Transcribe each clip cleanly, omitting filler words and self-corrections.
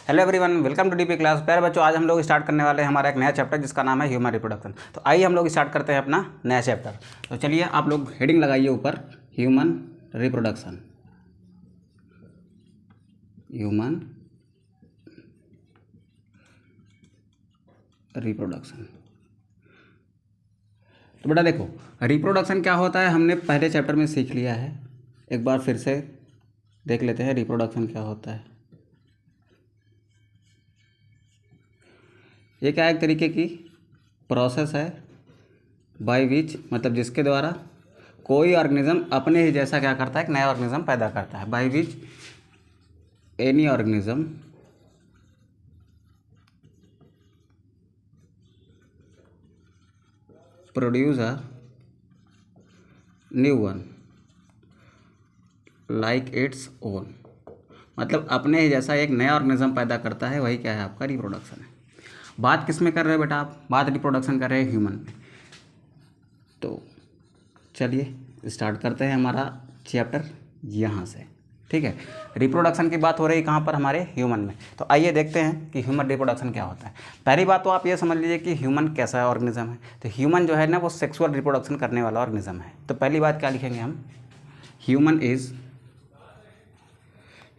Hello everyone, welcome to DP class. प्यारे बच्चों, आज हम लोग स्टार्ट करने वाले हैं हमारा एक नया चैप्टर जिसका नाम है ह्यूमन रिप्रोडक्शन। तो आइए हम लोग स्टार्ट करते हैं अपना नया चैप्टर। तो चलिए आप लोग हेडिंग लगाइए ऊपर, ह्यूमन रिप्रोडक्शन। Human reproduction. तो बेटा देखो, रिप्रोडक्शन क्या होता है हमने पहले चैप्टर में सीख लिया है। एक बार फिर से देख लेते हैं रिप्रोडक्शन क्या होता है। ये क्या एक तरीके की प्रोसेस है बाय विच, मतलब जिसके द्वारा कोई ऑर्गेनिज्म अपने ही जैसा क्या करता है, एक नया ऑर्गेनिज्म पैदा करता है। By which any organism produce a new one like its own, मतलब अपने ही जैसा एक नया ऑर्गेनिज्म पैदा करता है, वही क्या है आपका रिप्रोडक्शन है। बात किस में कर रहे हो बेटा आप? बात रिप्रोडक्शन कर रहे हैं ह्यूमन में। तो चलिए स्टार्ट करते हैं हमारा चैप्टर यहाँ से। ठीक है, रिप्रोडक्शन की बात हो रही है कहाँ पर? हमारे ह्यूमन में। तो आइए देखते हैं कि ह्यूमन रिप्रोडक्शन क्या होता है। पहली बात तो आप ये समझ लीजिए कि ह्यूमन कैसा ऑर्गेनिज्म है। तो ह्यूमन जो है ना, वो सेक्सुअल रिप्रोडक्शन करने वाला ऑर्गेनिज्म है। तो पहली बात क्या लिखेंगे हम?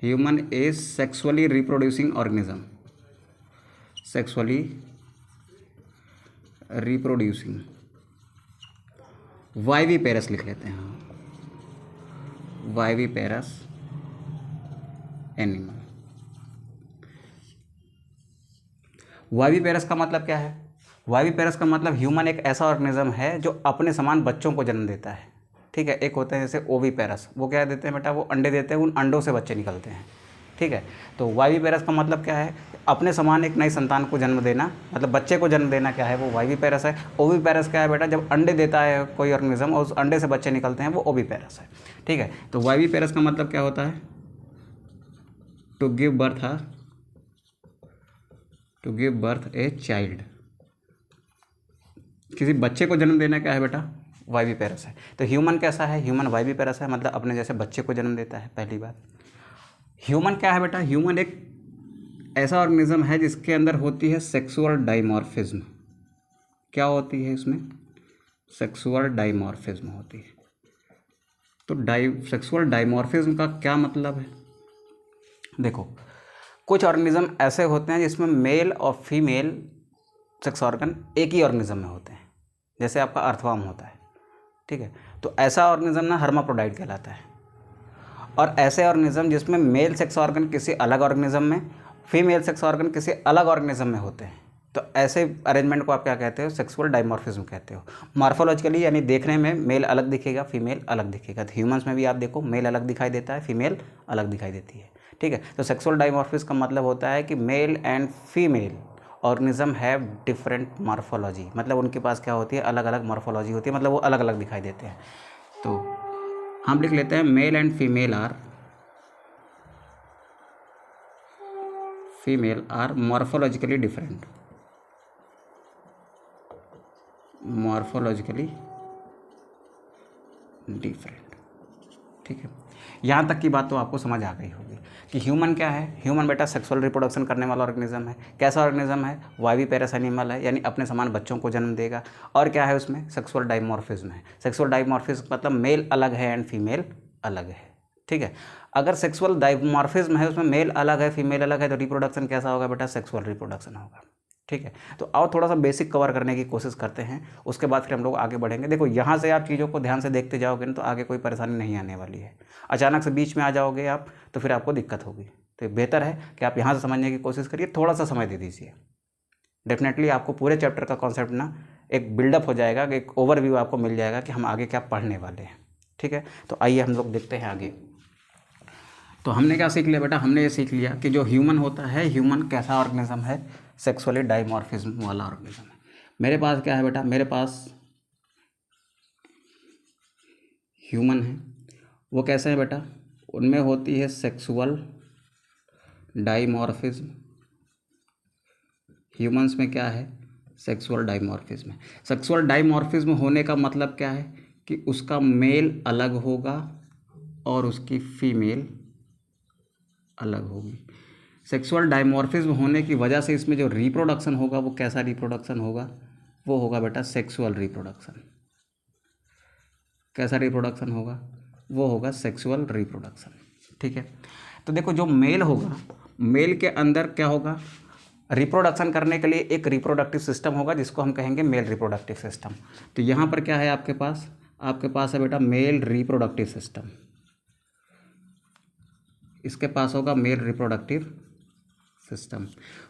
Human is sexually reproducing organism. Sexually reproducing, viviparous लिख लेते हैं, वाइवी पेरस एनिमल। वाइवी पेरस का मतलब क्या है? वाइवी पेरस का मतलब ह्यूमन एक ऐसा ऑर्गेनिज्म है जो अपने समान बच्चों को जन्म देता है। ठीक है, एक होते हैं जैसे ओवी पेरस, वो क्या देते हैं बेटा? वो अंडे देते हैं, उन अंडों से बच्चे निकलते हैं। ठीक है, तो वाइवी पेरस का मतलब क्या है? अपने समान एक नई संतान को जन्म देना, मतलब बच्चे को जन्म देना, क्या है वो? वाइवी पेरस है। ओवी पेरस क्या है बेटा? जब अंडे देता है कोई ऑर्गेनिज्म और उस अंडे से बच्चे निकलते हैं, वो ओवी पेरस है। ठीक है, तो वाइवी पेरस का मतलब क्या होता है? To give birth a child, किसी बच्चे को जन्म देना क्या है बेटा? वाइवी पेरस है। तो ह्यूमन कैसा है? ह्यूमन वाइवी पेरस है, मतलब अपने जैसे बच्चे को जन्म देता है। पहली बात, ह्यूमन क्या है बेटा? ह्यूमन एक ऐसा ऑर्गेनिज्म है जिसके अंदर होती है सेक्सुअल डाइमॉर्फिज्म। क्या होती है इसमें? सेक्सुअल डाइमॉर्फिज्म होती है। तो सेक्सुअल डाइमॉर्फिज्म का क्या मतलब है? देखो, कुछ ऑर्गेनिज्म ऐसे होते हैं जिसमें मेल और फीमेल सेक्स ऑर्गन एक ही ऑर्गेनिज्म में होते हैं, जैसे आपका अर्थवर्म होता है। ठीक है, तो ऐसा ऑर्गेनिज्म ना हर्माफ्रोडाइट कहलाता है। और ऐसे ऑर्गेनिज्म जिसमें मेल सेक्स ऑर्गन किसी अलग ऑर्गेनिज्म में, फीमेल सेक्स ऑर्गन किसी अलग ऑर्गेनिज्म में होते हैं, तो ऐसे अरेंजमेंट को आप क्या कहते हो? सेक्सुअल डाइमॉर्फिज्म कहते हो। मॉर्फोलॉजिकली यानी देखने में मेल अलग दिखेगा, फीमेल अलग दिखेगा। तो ह्यूमंस में भी आप देखो, मेल अलग दिखाई देता है, फीमेल अलग दिखाई देती है। ठीक है, तो सेक्सुअल डाइमॉर्फिज्म का मतलब होता है कि mail and female organism have different morphology, मतलब उनके पास क्या होती है? अलग अलग मॉर्फोलॉजी होती है, मतलब वो अलग अलग दिखाई देते हैं। तो हम लिख लेते हैं male and female are morphologically different. Morphologically different. ठीक है, यहाँ तक की बात तो आपको समझ आ गई होगी कि ह्यूमन क्या है। ह्यूमन बेटा सेक्सुअल रिप्रोडक्शन करने वाला ऑर्गेनिज्म है। कैसा ऑर्गेनिज्म है? वाइवी पेरस एनिमल है, यानी अपने समान बच्चों को जन्म देगा। और क्या है उसमें? सेक्सुअल डाइमॉर्फिज्म है। सेक्सुअल डाइमॉर्फिज्म मतलब मेल अलग है एंड फीमेल अलग है। ठीक है, अगर सेक्सुअल डाइमॉर्फिज्म है, उसमें मेल अलग है फीमेल अलग है, तो रिप्रोडक्शन कैसा होगा बेटा? सेक्सुअल रिप्रोडक्शन होगा। ठीक है, तो आओ थोड़ा सा बेसिक कवर करने की कोशिश करते हैं, उसके बाद फिर हम लोग आगे बढ़ेंगे। देखो, यहाँ से आप चीज़ों को ध्यान से देखते जाओगे ना, तो आगे कोई परेशानी नहीं आने वाली है। अचानक से बीच में आ जाओगे आप, तो फिर आपको दिक्कत होगी। तो बेहतर है कि आप यहाँ से समझने की कोशिश करिए, थोड़ा सा समय दे दीजिए। डेफिनेटली आपको पूरे चैप्टर का कॉन्सेप्ट ना एक बिल्डअप हो जाएगा, कि एक ओवरव्यू आपको मिल जाएगा कि हम आगे क्या पढ़ने वाले हैं। ठीक है, तो आइए हम लोग देखते हैं आगे। तो हमने क्या सीख लिया बेटा? हमने ये सीख लिया कि जो ह्यूमन होता है, ह्यूमन कैसा ऑर्गेनिज्म है? सेक्सुअली डाइमॉर्फिज्म वाला ऑर्गेनिज्म है। मेरे पास क्या है बेटा? मेरे पास ह्यूमन है, वो कैसे है बेटा? उनमें होती है सेक्सुअल डाइमॉर्फिज्म। ह्यूमंस में क्या है? सेक्सुअल डाइमॉर्फिज्म है। सेक्सुअल डाइमॉर्फिज्म होने का मतलब क्या है? कि उसका मेल अलग होगा और उसकी फीमेल अलग होगी। सेक्सुअल डायमॉर्फिज्म होने की वजह से इसमें जो रिप्रोडक्शन होगा वो कैसा रिप्रोडक्शन होगा, वो होगा बेटा सेक्सुअल रिप्रोडक्शन। कैसा रिप्रोडक्शन होगा, वो होगा सेक्सुअल रिप्रोडक्शन। ठीक है, तो देखो जो मेल होगा, मेल के अंदर क्या होगा, रिप्रोडक्शन करने के लिए एक रिप्रोडक्टिव सिस्टम होगा जिसको हम कहेंगे मेल रिप्रोडक्टिव सिस्टम। तो यहाँ पर क्या है आपके पास है बेटा मेल रिप्रोडक्टिव सिस्टम। इसके पास होगा मेल रिप्रोडक्टिव सिस्टम।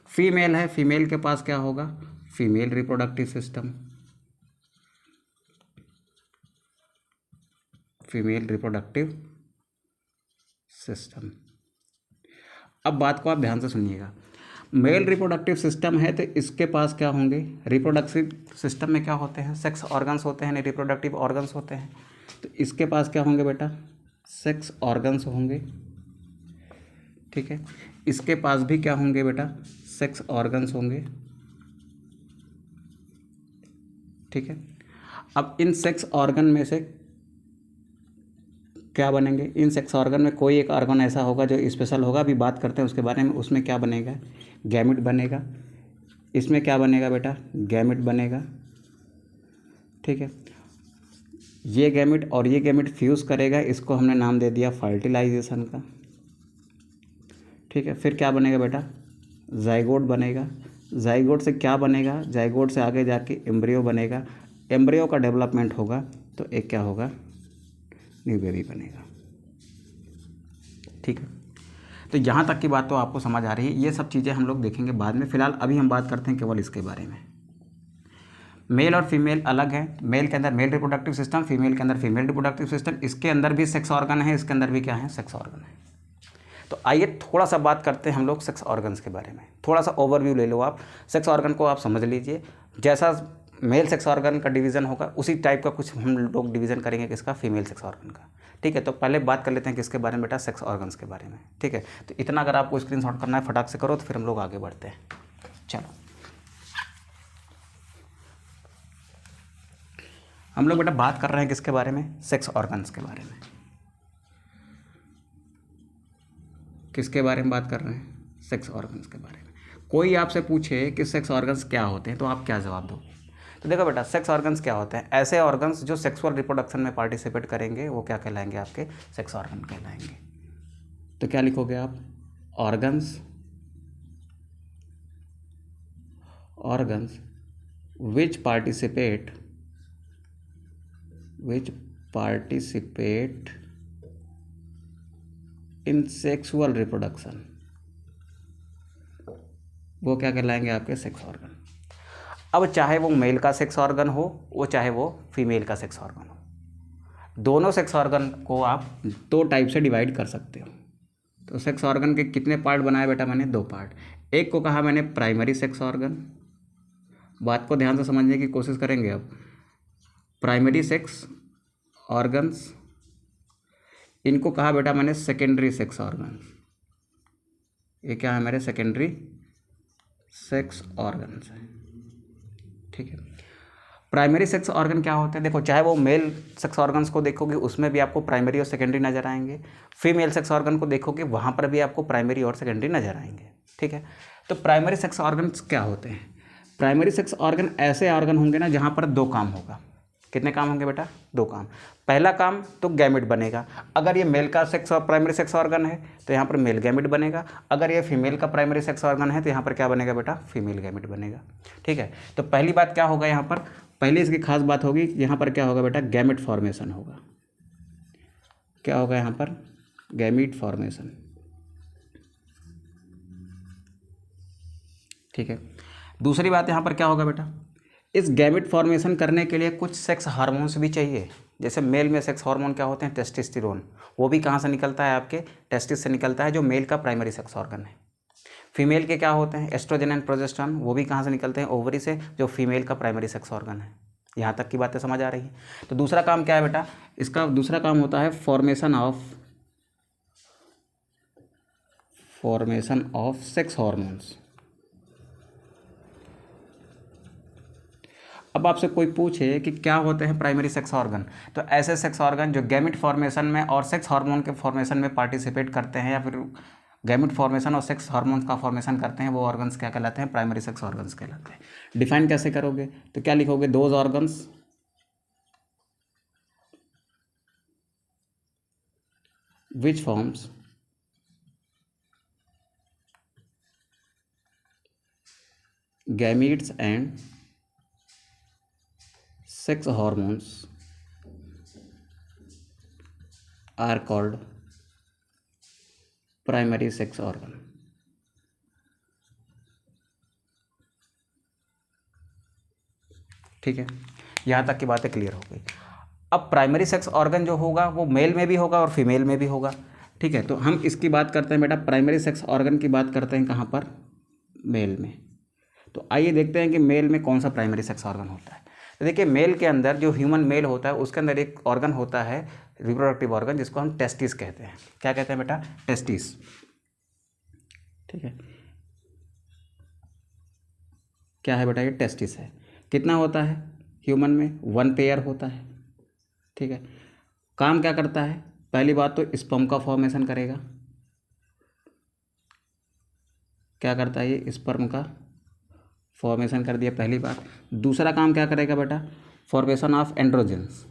फीमेल है, फीमेल के पास क्या होगा, female reproductive system, female reproductive system. अब बात को आप ध्यान से सुनिएगा, मेल रिप्रोडक्टिव सिस्टम है तो इसके पास क्या होंगे, रिप्रोडक्टिव सिस्टम में क्या होते हैं, सेक्स ऑर्गन्स होते हैं, रिप्रोडक्टिव ऑर्गन्स होते हैं। तो इसके पास क्या होंगे बेटा, सेक्स ऑर्गन्स होंगे। ठीक है, इसके पास भी क्या होंगे बेटा, सेक्स ऑर्गन्स होंगे। ठीक है, अब इन सेक्स ऑर्गन में से क्या बनेंगे, इन सेक्स ऑर्गन में कोई एक ऑर्गन ऐसा होगा जो स्पेशल होगा, अभी बात करते हैं उसके बारे में। उसमें क्या बनेगा, गैमिट बनेगा। इसमें क्या बनेगा बेटा, गैमिट बनेगा। ठीक है, ये गैमिट और ये गैमिट फ्यूज़ करेगा, इसको हमने नाम दे दिया फर्टिलाइजेशन का। ठीक है, फिर क्या बनेगा बेटा, जाइगोट बनेगा। जाइगोट से क्या बनेगा, जाइगोट से आगे जाके एम्ब्रियो बनेगा। एम्ब्रियो का डेवलपमेंट होगा तो एक क्या होगा, न्यू बेबी बनेगा। ठीक है, तो यहाँ तक की बात तो आपको समझ आ रही है। ये सब चीज़ें हम लोग देखेंगे बाद में, फिलहाल अभी हम बात करते हैं केवल इसके बारे में। मेल और फीमेल अलग है, मेल के अंदर मेल रिप्रोडक्टिव सिस्टम, फीमेल के अंदर फीमेल रिप्रोडक्टिव सिस्टम। इसके अंदर भी सेक्स ऑर्गन है, इसके अंदर भी क्या है, सेक्स ऑर्गन है। तो आइए थोड़ा सा बात करते हैं हम लोग सेक्स ऑर्गन्स के बारे में। थोड़ा सा ओवरव्यू ले लो आप, सेक्स ऑर्गन को आप समझ लीजिए। जैसा मेल सेक्स ऑर्गन का डिवीज़न होगा उसी टाइप का कुछ हम लोग डिवीज़न करेंगे किसका, फीमेल सेक्स ऑर्गन का। ठीक है, तो पहले बात कर लेते हैं किसके बारे में बेटा, सेक्स ऑर्गन्स के बारे में। ठीक है, तो इतना अगर आपको स्क्रीनशॉट करना है फटाक से करो, तो फिर हम लोग आगे बढ़ते हैं। चलो हम लोग बेटा बात कर रहे हैं किसके बारे में, सेक्स ऑर्गन्स के बारे में। किसके बारे में बात कर रहे हैं, सेक्स ऑर्गन्स के बारे में। कोई आपसे पूछे कि सेक्स ऑर्गन्स क्या होते हैं तो आप क्या जवाब दो। तो देखो बेटा, सेक्स ऑर्गन्स क्या होते हैं, ऐसे ऑर्गन्स जो सेक्सुअल रिप्रोडक्शन में पार्टिसिपेट करेंगे वो क्या कहलाएंगे, आपके सेक्स ऑर्गन कहलाएंगे। तो क्या लिखोगे आप, organs, organs which participate in sexual reproduction, वो क्या कहलाएंगे, आपके सेक्स ऑर्गन। अब चाहे वो मेल का सेक्स ऑर्गन हो, वो चाहे वो फीमेल का सेक्स ऑर्गन हो, दोनों सेक्स ऑर्गन को आप दो टाइप से डिवाइड कर सकते हो। तो सेक्स ऑर्गन के कितने पार्ट बनाए बेटा मैंने, दो पार्ट। एक को कहा मैंने प्राइमरी सेक्स ऑर्गन, बात को ध्यान से समझने की कोशिश करेंगे अब। प्राइमरी सेक्स ऑर्गन्स, इनको कहा बेटा मैंने सेकेंडरी सेक्स ऑर्गन्स। ये क्या है मेरे, सेकेंडरी सेक्स ऑर्गन्स है। ठीक है, प्राइमरी सेक्स ऑर्गन क्या होते हैं, देखो चाहे वो मेल सेक्स ऑर्गन्स को देखोगे उसमें भी आपको प्राइमरी और सेकेंडरी नजर आएंगे, फीमेल सेक्स ऑर्गन को देखोगे वहाँ पर भी आपको प्राइमरी और सेकेंडरी नजर आएंगे। ठीक है, तो प्राइमरी सेक्स ऑर्गन्स क्या होते हैं, प्राइमरी सेक्स ऑर्गन ऐसे ऑर्गन होंगे ना जहाँ पर दो काम होगा। कितने काम होंगे बेटा, दो काम। पहला काम तो गैमिट बनेगा, अगर ये मेल का सेक्स और प्राइमरी सेक्स ऑर्गन है तो यहाँ पर मेल गैमिट बनेगा, अगर ये फीमेल का प्राइमरी सेक्स ऑर्गन है तो यहाँ पर क्या बनेगा बेटा, फीमेल गैमिट बनेगा। ठीक है, तो पहली बात क्या होगा यहाँ पर, पहली इसकी खास बात होगी यहाँ पर क्या होगा बेटा, गैमिट फॉर्मेशन होगा। क्या होगा यहाँ पर, गैमिट फॉर्मेशन। ठीक है, दूसरी बात यहाँ पर क्या होगा बेटा, इस गैमिट फॉर्मेशन करने के लिए कुछ सेक्स हार्मोन्स भी चाहिए। जैसे मेल में सेक्स हार्मोन क्या होते हैं, टेस्टोस्टेरोन, वो भी कहाँ से निकलता है, आपके टेस्टिस से निकलता है, जो मेल का प्राइमरी सेक्स ऑर्गन है। फीमेल के क्या होते हैं, एस्ट्रोजन एंड प्रोजेस्टेरोन, वो भी कहाँ से निकलते हैं, ओवरी से, जो फीमेल का प्राइमरी सेक्स ऑर्गन है। यहाँ तक की बातें समझ आ रही है। तो दूसरा काम क्या है बेटा, इसका दूसरा काम होता है फॉर्मेशन ऑफ सेक्स हार्मोन्स। अब आपसे कोई पूछे कि क्या होते हैं प्राइमरी सेक्स ऑर्गन, तो ऐसे सेक्स ऑर्गन जो गैमिट फॉर्मेशन में और सेक्स हार्मोन के फॉर्मेशन में पार्टिसिपेट करते हैं या फिर गैमेट फॉर्मेशन और सेक्स हार्मोन्स का फॉर्मेशन करते हैं वो ऑर्गन्स क्या कहलाते हैं, प्राइमरी सेक्स ऑर्गन्स कहलाते हैं। डिफाइन कैसे करोगे, तो क्या लिखोगे, those organs which forms gametes and sex hormones are called primary sex organ। ठीक है, यहाँ तक की बातें क्लियर हो गई। अब प्राइमरी सेक्स ऑर्गन जो होगा वो मेल में भी होगा और फीमेल में भी होगा। ठीक है, तो हम इसकी बात करते हैं बेटा, प्राइमरी सेक्स ऑर्गन की बात करते हैं कहाँ पर, मेल में। तो आइए देखते हैं कि मेल में कौन सा प्राइमरी सेक्स ऑर्गन होता है। तो देखिए, मेल के अंदर जो ह्यूमन मेल होता है उसके अंदर एक ऑर्गन होता है रिप्रोडक्टिव ऑर्गन, जिसको हम टेस्टिस कहते हैं। क्या कहते हैं बेटा, टेस्टिस। ठीक है, क्या है बेटा, ये टेस्टिस है। कितना होता है ह्यूमन में, 1 पेयर होता है। ठीक है, काम क्या करता है, पहली बात तो स्पर्म का फॉर्मेशन करेगा। क्या करता है ये, स्पर्म का फॉर्मेशन कर दिया, पहली बात। दूसरा काम क्या करेगा बेटा, formation of androgens,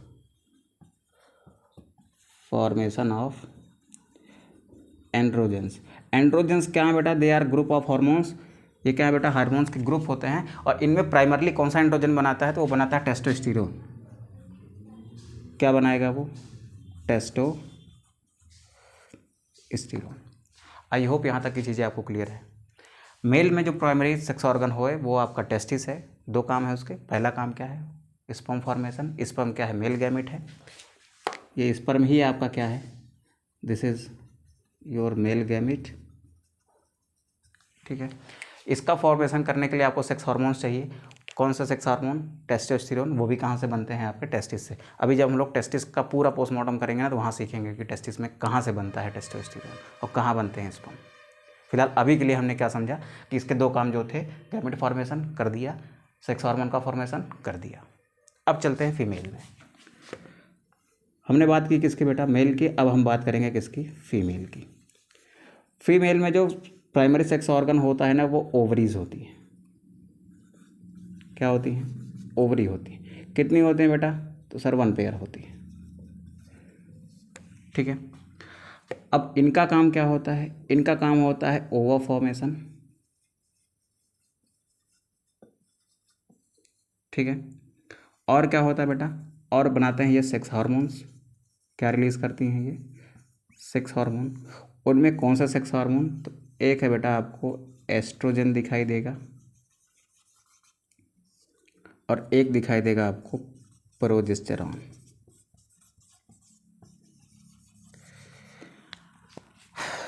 formation of androgens. Androgens क्या है बेटा, they are group of hormones. ये क्या है बेटा, हार्मोन्स के ग्रुप होते हैं, और इनमें प्राइमरली कौन सा एंड्रोजन बनाता है, तो वो बनाता है टेस्टोस्टेरोन। क्या बनाएगा वो, टेस्टोस्टेरोन। आई होप यहाँ तक की चीज़ें आपको क्लियर है। मेल में जो प्राइमरी सेक्स ऑर्गन होए वो आपका टेस्टिस है। 2 काम है उसके, पहला काम क्या है, स्पर्म फॉर्मेशन। स्पर्म क्या है, मेल गैमेट है। ये स्पर्म ही आपका क्या है, this is your male gamete. ठीक है, इसका फॉर्मेशन करने के लिए आपको सेक्स हार्मोन्स चाहिए। कौन सा सेक्स हार्मोन, टेस्टोस्टेरोन। वो भी कहाँ से बनते हैं, आपके टेस्टिस से। अभी जब हम लोग टेस्टिस का पूरा पोस्टमार्टम करेंगे ना, तो वहाँ सीखेंगे कि टेस्टिस में कहाँ से बनता है टेस्टोस्टेरोन और कहाँ बनते हैं स्पर्म। फिलहाल अभी के लिए हमने क्या समझा कि इसके 2 काम जो थे, गैमेट फॉर्मेशन कर दिया, सेक्स हार्मोन का फॉर्मेशन कर दिया। अब चलते हैं फीमेल में। हमने बात की किसकी बेटा, मेल की। अब हम बात करेंगे किसकी, फीमेल की। फीमेल में जो प्राइमरी सेक्स ऑर्गन होता है ना, वो ओवरीज होती है। क्या होती है, ओवरी होती है। कितनी होती है बेटा, तो सर 1 पेयर होती है। ठीक है, अब इनका काम क्या होता है, इनका काम होता है ओवा फॉर्मेशन। ठीक है, और क्या होता है बेटा, और बनाते हैं ये सेक्स हार्मोन्स। क्या रिलीज करती हैं ये, सेक्स हार्मोन। उनमें कौन सा सेक्स हार्मोन, तो एक है बेटा आपको एस्ट्रोजन दिखाई देगा, और एक दिखाई देगा आपको प्रोजेस्टेरॉन।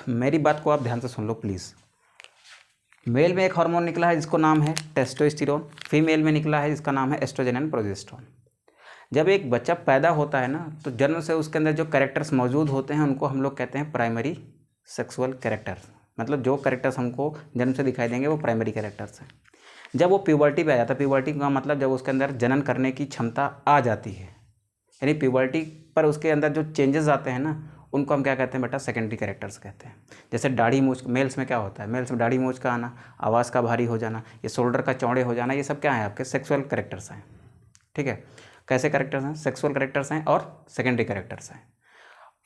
मेरी बात को आप ध्यान से सुन लो प्लीज़। मेल में एक हार्मोन निकला है जिसको नाम है टेस्टोस्टेरोन, फीमेल में निकला है जिसका नाम है एस्ट्रोजन एंड प्रोजेस्टेरॉन। जब एक बच्चा पैदा होता है ना, तो जन्म से उसके अंदर जो कैरेक्टर्स मौजूद होते हैं उनको हम लोग कहते हैं प्राइमरी सेक्सुअल कैरेक्टर्स। मतलब जो कैरेक्टर्स हमको जन्म से दिखाई देंगे वो प्राइमरी कैरेक्टर्स हैं। जब वो प्यूबर्टी पे आ जाता है, प्यूबर्टी का मतलब जब उसके अंदर जनन करने की क्षमता आ जाती है, यानी प्यूबर्टी पर उसके अंदर जो चेंजेस आते हैं ना, उनको हम क्या कहते हैं बेटा, सेकेंडरी कैरेक्टर्स कहते हैं। जैसे दाढ़ी मूंछ, मेल्स में क्या होता है, मेल्स में दाढ़ी मूंछ का आना, आवाज़ का भारी हो जाना, ये शोल्डर का चौड़े हो जाना, ये सब क्या है आपके सेक्सुअल कैरेक्टर्स हैं। ठीक है, कैसे कैरेक्टर्स हैं, सेक्सुअल कैरेक्टर्स हैं और सेकेंडरी कैरेक्टर्स हैं।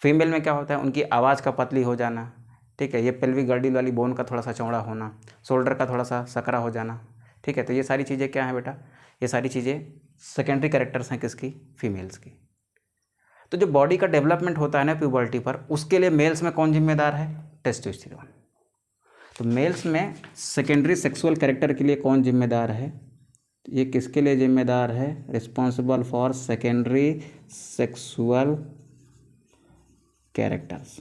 फीमेल में क्या होता है, उनकी आवाज़ का पतली हो जाना। ठीक है, ये पेल्विक गर्डिल वाली बोन का थोड़ा सा चौड़ा होना, शोल्डर का थोड़ा सा सकरा हो जाना। ठीक है, तो ये सारी चीज़ें क्या हैं बेटा, ये सारी चीज़ें सेकेंडरी कैरेक्टर्स हैं किसकी, फीमेल्स की। तो जो बॉडी का डेवलपमेंट होता है ना प्यूबर्टी पर, उसके लिए मेल्स में कौन जिम्मेदार है, टेस्टोस्टेरोन। तो मेल्स में सेकेंडरी सेक्सुअल कैरेक्टर के लिए कौन जिम्मेदार है, ये किसके लिए जिम्मेदार है, responsible for secondary sexual characters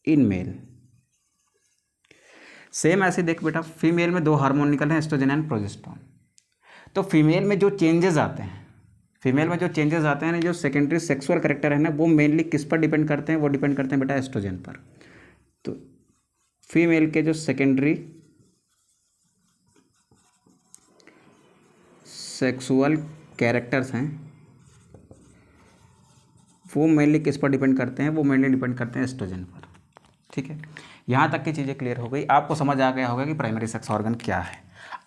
in male. Same ऐसे देख बेटा, फीमेल में 2 हार्मोन निकल रहे हैं, एस्ट्रोजन एंड प्रोजेस्टेरॉन। तो फीमेल में जो चेंजेस आते हैं, फीमेल में जो चेंजेस आते हैं ना, जो सेकेंडरी सेक्सुअल कैरेक्टर है ना, वो मेनली किस पर डिपेंड करते हैं, वो डिपेंड करते हैं बेटा एस्ट्रोजन पर। तो फीमेल के जो सेकेंडरी सेक्सुअल कैरेक्टर्स हैं वो मेनली किस पर डिपेंड करते हैं, वो मेनली डिपेंड करते हैं एस्ट्रोजन पर। ठीक है, यहाँ तक की चीज़ें क्लियर हो गई, आपको समझ आ गया होगा कि प्राइमरी सेक्स ऑर्गन क्या है।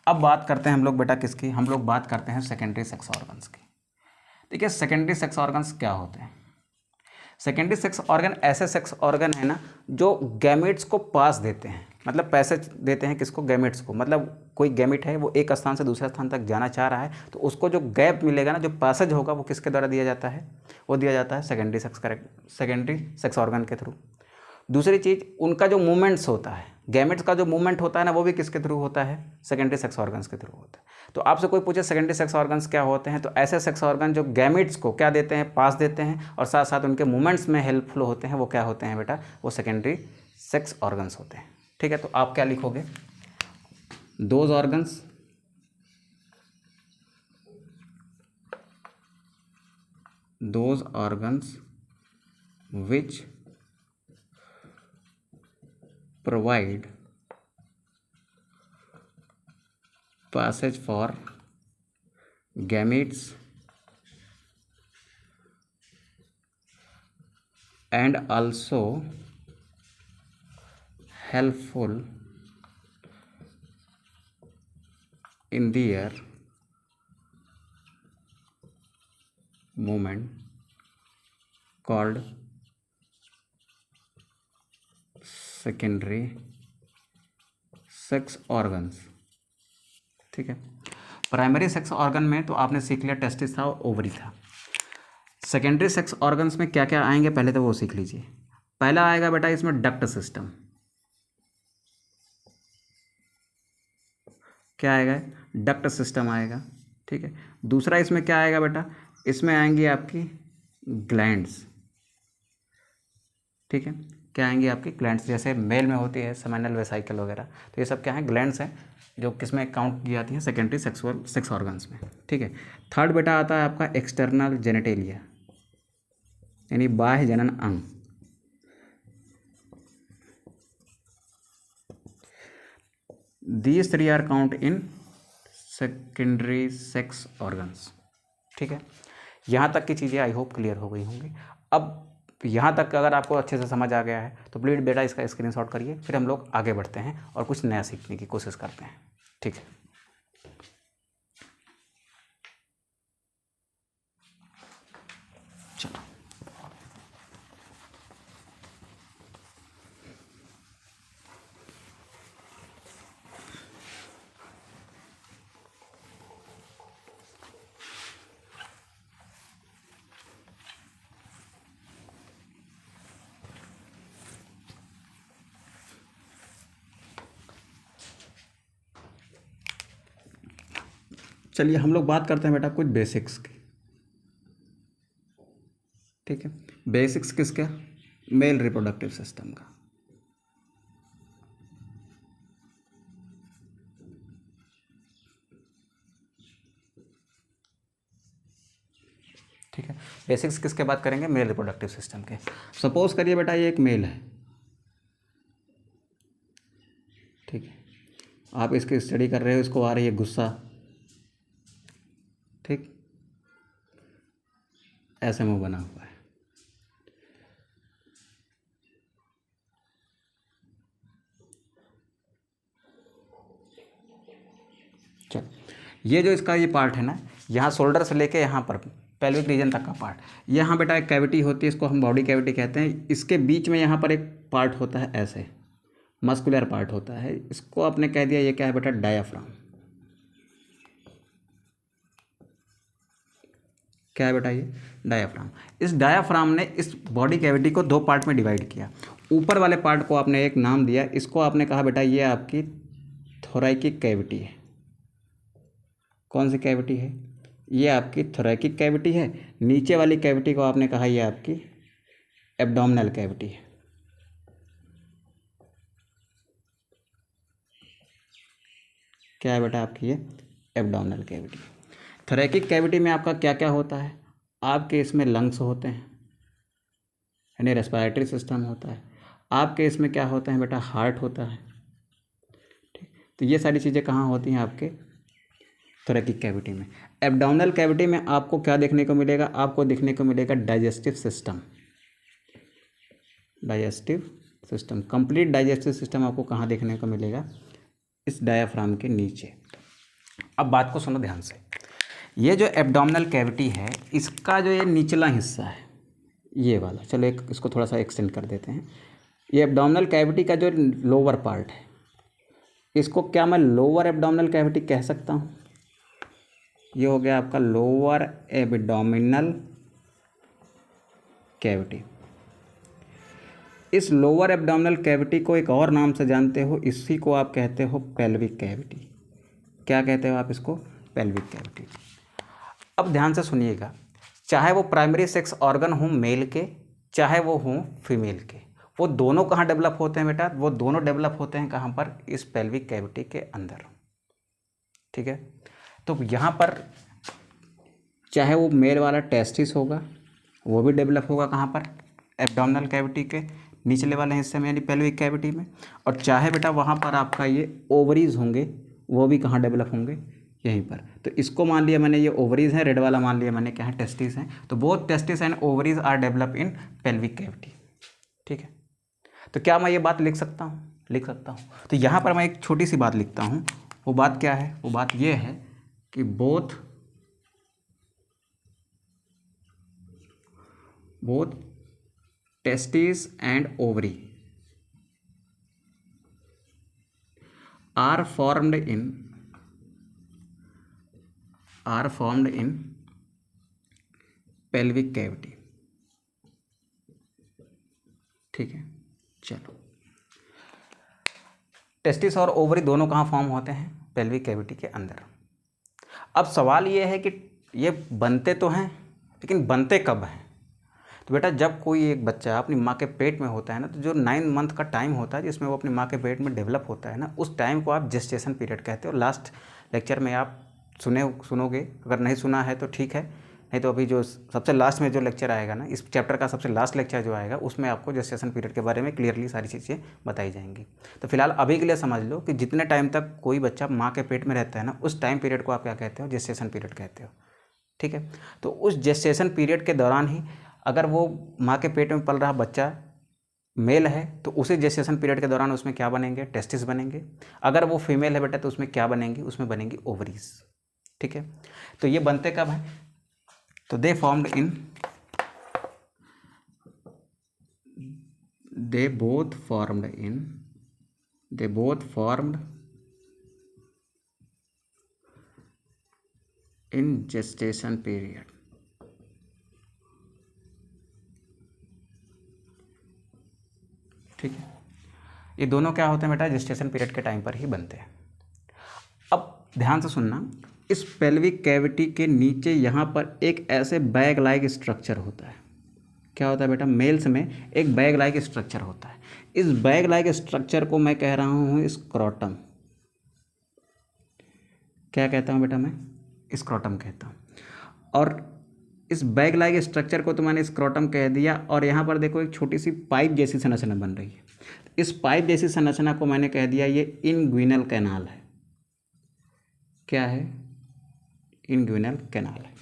अब बात करते हैं हम लोग बेटा किसकी, हम लोग बात करते हैं सेकेंडरी सेक्स ऑर्गन्स की। देखिए सेकेंडरी सेक्स ऑर्गन्स क्या होते हैं। सेकेंडरी सेक्स ऑर्गन ऐसे सेक्स ऑर्गन है ना जो गैमेट्स को पास देते हैं, मतलब पैसे देते हैं किसको, गैमेट्स को। मतलब कोई गैमेट है वो एक स्थान से दूसरे स्थान तक जाना चाह रहा है, तो उसको जो गैप मिलेगा ना, जो पैसेज होगा, वो किसके द्वारा दिया जाता है, वो दिया जाता है सेकेंडरी सेक्स ऑर्गन के थ्रू। दूसरी चीज़, उनका जो मूवमेंट्स होता है, गैमेट्स का जो मूवमेंट होता है ना, वो भी किसके थ्रू होता है, सेकेंडरी सेक्स ऑर्गन्स के थ्रू होता है। तो आपसे कोई पूछे सेकेंडरी सेक्स ऑर्गन्स क्या होते हैं, तो ऐसे सेक्स ऑर्गन जो गैमेट्स को क्या देते हैं, पास देते हैं, और साथ साथ उनके मूवमेंट्स में हेल्पफुल होते हैं, वो क्या होते हैं बेटा, वो सेकेंडरी सेक्स ऑर्गन्स होते हैं। ठीक है, तो आप क्या लिखोगे, those organs which provide passage for gametes and also helpful in their movement called secondary sex organs. ठीक है, प्राइमरी सेक्स ऑर्गन में तो आपने सीख लिया टेस्टिस था और ओवरी था। सेकेंडरी सेक्स ऑर्गन्स में क्या क्या आएंगे पहले तो वो सीख लीजिए। पहला आएगा बेटा इसमें डक्ट सिस्टम। क्या आएगा, डक्ट सिस्टम आएगा। ठीक है, दूसरा इसमें क्या आएगा बेटा, इसमें आएंगी आपकी ग्लैंड्स। ठीक है, क्या आएंगी आपकी ग्लैंड्स, जैसे मेल में होती है सेमिनल वेसाइकल वगैरह, तो ये सब क्या है, ग्लैंड्स हैं जो किसमें काउंट की जाती हैं, सेकेंडरी सेक्स ऑर्गन्स में। ठीक है, थर्ड बेटा आता है आपका एक्सटर्नल जेनेटेलिया, यानी बाह्य जनन अंग। These 3 are count in secondary sex organs. ठीक है, यहाँ तक की चीज़ें आई होप क्लियर हो गई होंगी। अब यहाँ तक अगर आपको अच्छे से समझ आ गया है तो प्लीज़ बेटा इसका स्क्रीनशॉट करिए, फिर हम लोग आगे बढ़ते हैं और कुछ नया सीखने की कोशिश करते हैं। ठीक है, चलो चलिए हम लोग बात करते हैं बेटा कुछ बेसिक्स की। ठीक है, बेसिक्स किसका, मेल रिप्रोडक्टिव सिस्टम का। ठीक है, बेसिक्स किसके बात करेंगे, मेल रिप्रोडक्टिव सिस्टम के। सपोज करिए बेटा ये एक मेल है। ठीक है, आप इसकी स्टडी कर रहे हो, इसको आ रही है गुस्सा। ठीक, ऐसे मुंह बना हुआ है। चलो, ये जो इसका ये पार्ट है ना, यहाँ शोल्डर से लेके यहाँ पर पेल्विक रीजन तक का पार्ट, यहाँ बेटा एक कैविटी होती है, इसको हम बॉडी कैविटी कहते हैं। इसके बीच में यहाँ पर एक पार्ट होता है ऐसे, मस्कुलर पार्ट होता है, इसको आपने कह दिया ये क्या है बेटा, डायाफ्राम। क्या है बेटा, ये डायाफ्राम। इस डायाफ्राम ने इस बॉडी कैविटी को 2 पार्ट में डिवाइड किया। ऊपर वाले पार्ट को आपने एक नाम दिया, इसको आपने कहा बेटा ये आपकी थोरैकिक कैविटी है। कौन सी कैविटी है, ये आपकी थोरैकिक कैविटी है। नीचे वाली कैविटी को आपने कहा ये आपकी एब्डोमिनल कैविटी है। क्या है बेटा आपकी ये एब्डोमिनल कैविटी। थोरैकिक कैविटी में आपका क्या क्या होता है, आपके इसमें लंग्स होते हैं, यानी रेस्पिरेटरी सिस्टम होता है। आपके इसमें क्या होता है बेटा, हार्ट होता है। ठीक, तो ये सारी चीज़ें कहाँ होती हैं, आपके थोरैकिक कैविटी में। एब्डोमिनल कैविटी में आपको क्या देखने को मिलेगा, आपको देखने को मिलेगा digestive system. Digestive system, complete digestive system आपको कहाँ देखने को मिलेगा? इस डायाफ्राम के नीचे। अब बात को सुनो ध्यान से, ये जो एब्डोमिनल कैविटी है, इसका जो ये निचला हिस्सा है ये वाला, चलो एक इसको थोड़ा सा एक्सटेंड कर देते हैं। ये एब्डोमिनल कैविटी का जो लोअर पार्ट है, इसको क्या मैं लोअर एब्डोमिनल कैविटी कह सकता हूँ? ये हो गया आपका लोअर एब्डोमिनल कैविटी। इस लोअर एब्डोमिनल कैविटी को एक और नाम से जानते हो, इसी को आप कहते हो पेल्विक कैविटी। क्या कहते हो आप इसको? Pelvic cavity. अब ध्यान से सुनिएगा, चाहे वो प्राइमरी सेक्स ऑर्गन हो मेल के, चाहे वो हो फीमेल के, वो दोनों कहाँ डेवलप होते हैं बेटा? वो दोनों डेवलप होते हैं कहाँ पर? इस पेल्विक कैविटी के अंदर। ठीक है, तो यहाँ पर चाहे वो मेल वाला टेस्टिस होगा, वो भी डेवलप होगा कहाँ पर? एब्डोमिनल कैविटी के निचले वाले हिस्से में, यानी पेल्विक कैविटी में। और चाहे बेटा वहाँ पर आपका ये ओवरीज होंगे, वो भी कहाँ डेवलप होंगे? यहीं पर। तो इसको मान लिया मैंने ये ओवरीज है, रेड वाला मान लिया मैंने क्या है? टेस्टिस हैं। तो both testis and ovaries are develop in pelvic cavity. ठीक है, तो क्या मैं ये बात लिख सकता हूँ? लिख सकता हूँ। तो यहाँ पर मैं एक छोटी सी बात लिखता हूँ। वो बात क्या है? वो बात ये है कि both testes and ovary are formed in pelvic cavity। ठीक है, चलो, टेस्टिस और ओवरी दोनों कहाँ फॉर्म होते हैं? पेल्विक कैविटी के अंदर। अब सवाल ये है कि ये बनते तो हैं, लेकिन बनते कब हैं? तो बेटा जब कोई एक बच्चा अपनी माँ के पेट में होता है ना, तो जो 9 मंथ का टाइम होता है जिसमें वो अपनी माँ के पेट में डेवलप होता है ना, उस टाइम को आप जेस्टेशन पीरियड कहते हो। लास्ट लेक्चर में आप सुनोगे, अगर नहीं सुना है तो ठीक है, नहीं तो अभी जो सबसे लास्ट में जो लेक्चर आएगा ना, इस चैप्टर का सबसे लास्ट लेक्चर जो आएगा, उसमें आपको जेस्टेशन पीरियड के बारे में क्लियरली सारी चीज़ें बताई जाएंगी। तो फिलहाल अभी के लिए समझ लो कि जितने टाइम तक कोई बच्चा माँ के पेट में रहता है ना, उस टाइम पीरियड को आप क्या कहते हो? जेस्टेशन पीरियड कहते हो। ठीक है, तो उस जेस्टेशन पीरियड के दौरान ही अगर वो माँ के पेट में पल रहा बच्चा मेल है, तो उसी जेस्टेशन पीरियड के दौरान उसमें क्या बनेंगे? टेस्टिस बनेंगे। अगर वो फीमेल है बेटा, तो उसमें क्या बनेंगी? उसमें बनेंगी ओवरीज। ठीक है, तो ये बनते कब हैं? तो they both formed in gestation period। ठीक है, ये दोनों क्या होते हैं बेटा? जेस्टेशन पीरियड के टाइम पर ही बनते हैं। अब ध्यान से सुनना, इस पेल्विक कैविटी के नीचे यहाँ पर एक ऐसे बैग लाइक स्ट्रक्चर होता है। क्या होता है बेटा? मेल्स में एक बैग लाइक स्ट्रक्चर होता है। इस बैग लाइक स्ट्रक्चर को मैं कह रहा हूँ स्क्रोटम। क्या कहता हूँ बेटा? मैं स्क्रोटम कहता हूँ। और इस बैग लाइक स्ट्रक्चर को तो मैंने स्क्रोटम कह दिया, और यहाँ पर देखो एक छोटी सी पाइप जैसी संरचना बन रही है। इस पाइप जैसी संरचना को मैंने कह दिया ये इनग्विनल कैनाल है। क्या है? इनग्विनल कैनाल है।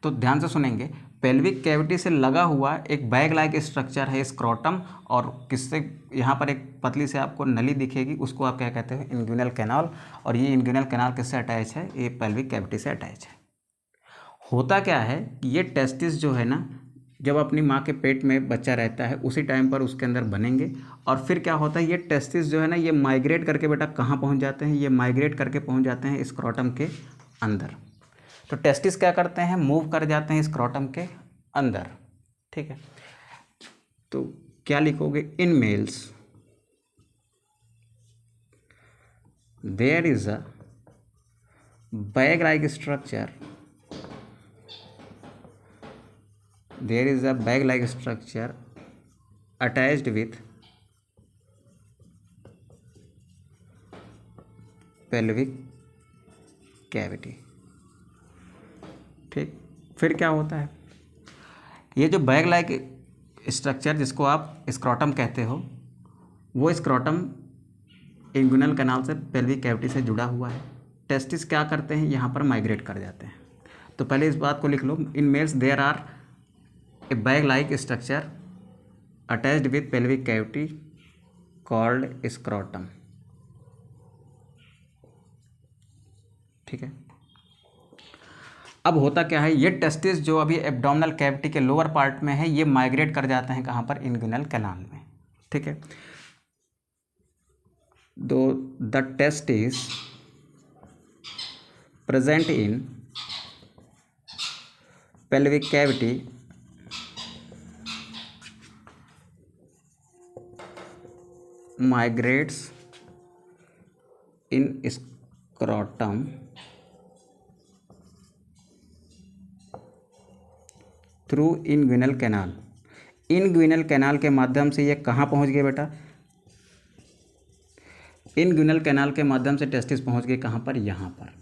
तो ध्यान से सुनेंगे, पेल्विक कैविटी से लगा हुआ एक बैग लाइक स्ट्रक्चर है स्क्रोटम, और किससे? यहाँ पर एक पतली से आपको नली दिखेगी, उसको आप क्या कहते हैं? इनग्विनल कैनाल। और ये इनग्विनल कैनाल किससे अटैच है? ये पेल्विक कैविटी से अटैच है। होता क्या है कि ये टेस्टिस जो है ना, जब अपनी माँ के पेट में बच्चा रहता है उसी टाइम पर उसके अंदर बनेंगे, और फिर क्या होता है? ये टेस्टिस जो है ना, ये माइग्रेट करके बेटा कहाँ पहुँच जाते हैं? ये माइग्रेट करके पहुँच जाते हैं स्क्रोटम के अंदर। तो टेस्टिस क्या करते हैं? मूव कर जाते हैं स्क्रोटम के अंदर। ठीक है, तो क्या लिखोगे? In males there is a bag like structure, attached with pelvic cavity। ठीक, फिर क्या होता है? ये जो बैग लाइक स्ट्रक्चर जिसको आप स्क्रोटम कहते हो, वो स्क्रोटम इंगुइनल कैनाल से पेल्विक कैविटी से जुड़ा हुआ है। टेस्टिस क्या करते हैं? यहाँ पर माइग्रेट कर जाते हैं। तो पहले इस बात को लिख लो, in males there are a bag like structure attached with pelvic cavity called scrotum. ठीक है, अब होता क्या है, ये टेस्टिस जो अभी एब्डोमिनल कैविटी के लोअर पार्ट में है, ये माइग्रेट कर जाते हैं कहाँ पर, इन्ग्विनल कैनाल में। ठीक है, दो the testis present in pelvic cavity migrates in scrotum through inguinal canal. Inguinal canal के माध्यम से ये कहाँ पहुँच गए बेटा, इनग्विनल कैनाल के माध्यम से टेस्टिस पहुँच गए कहाँ पर, यहाँ पर।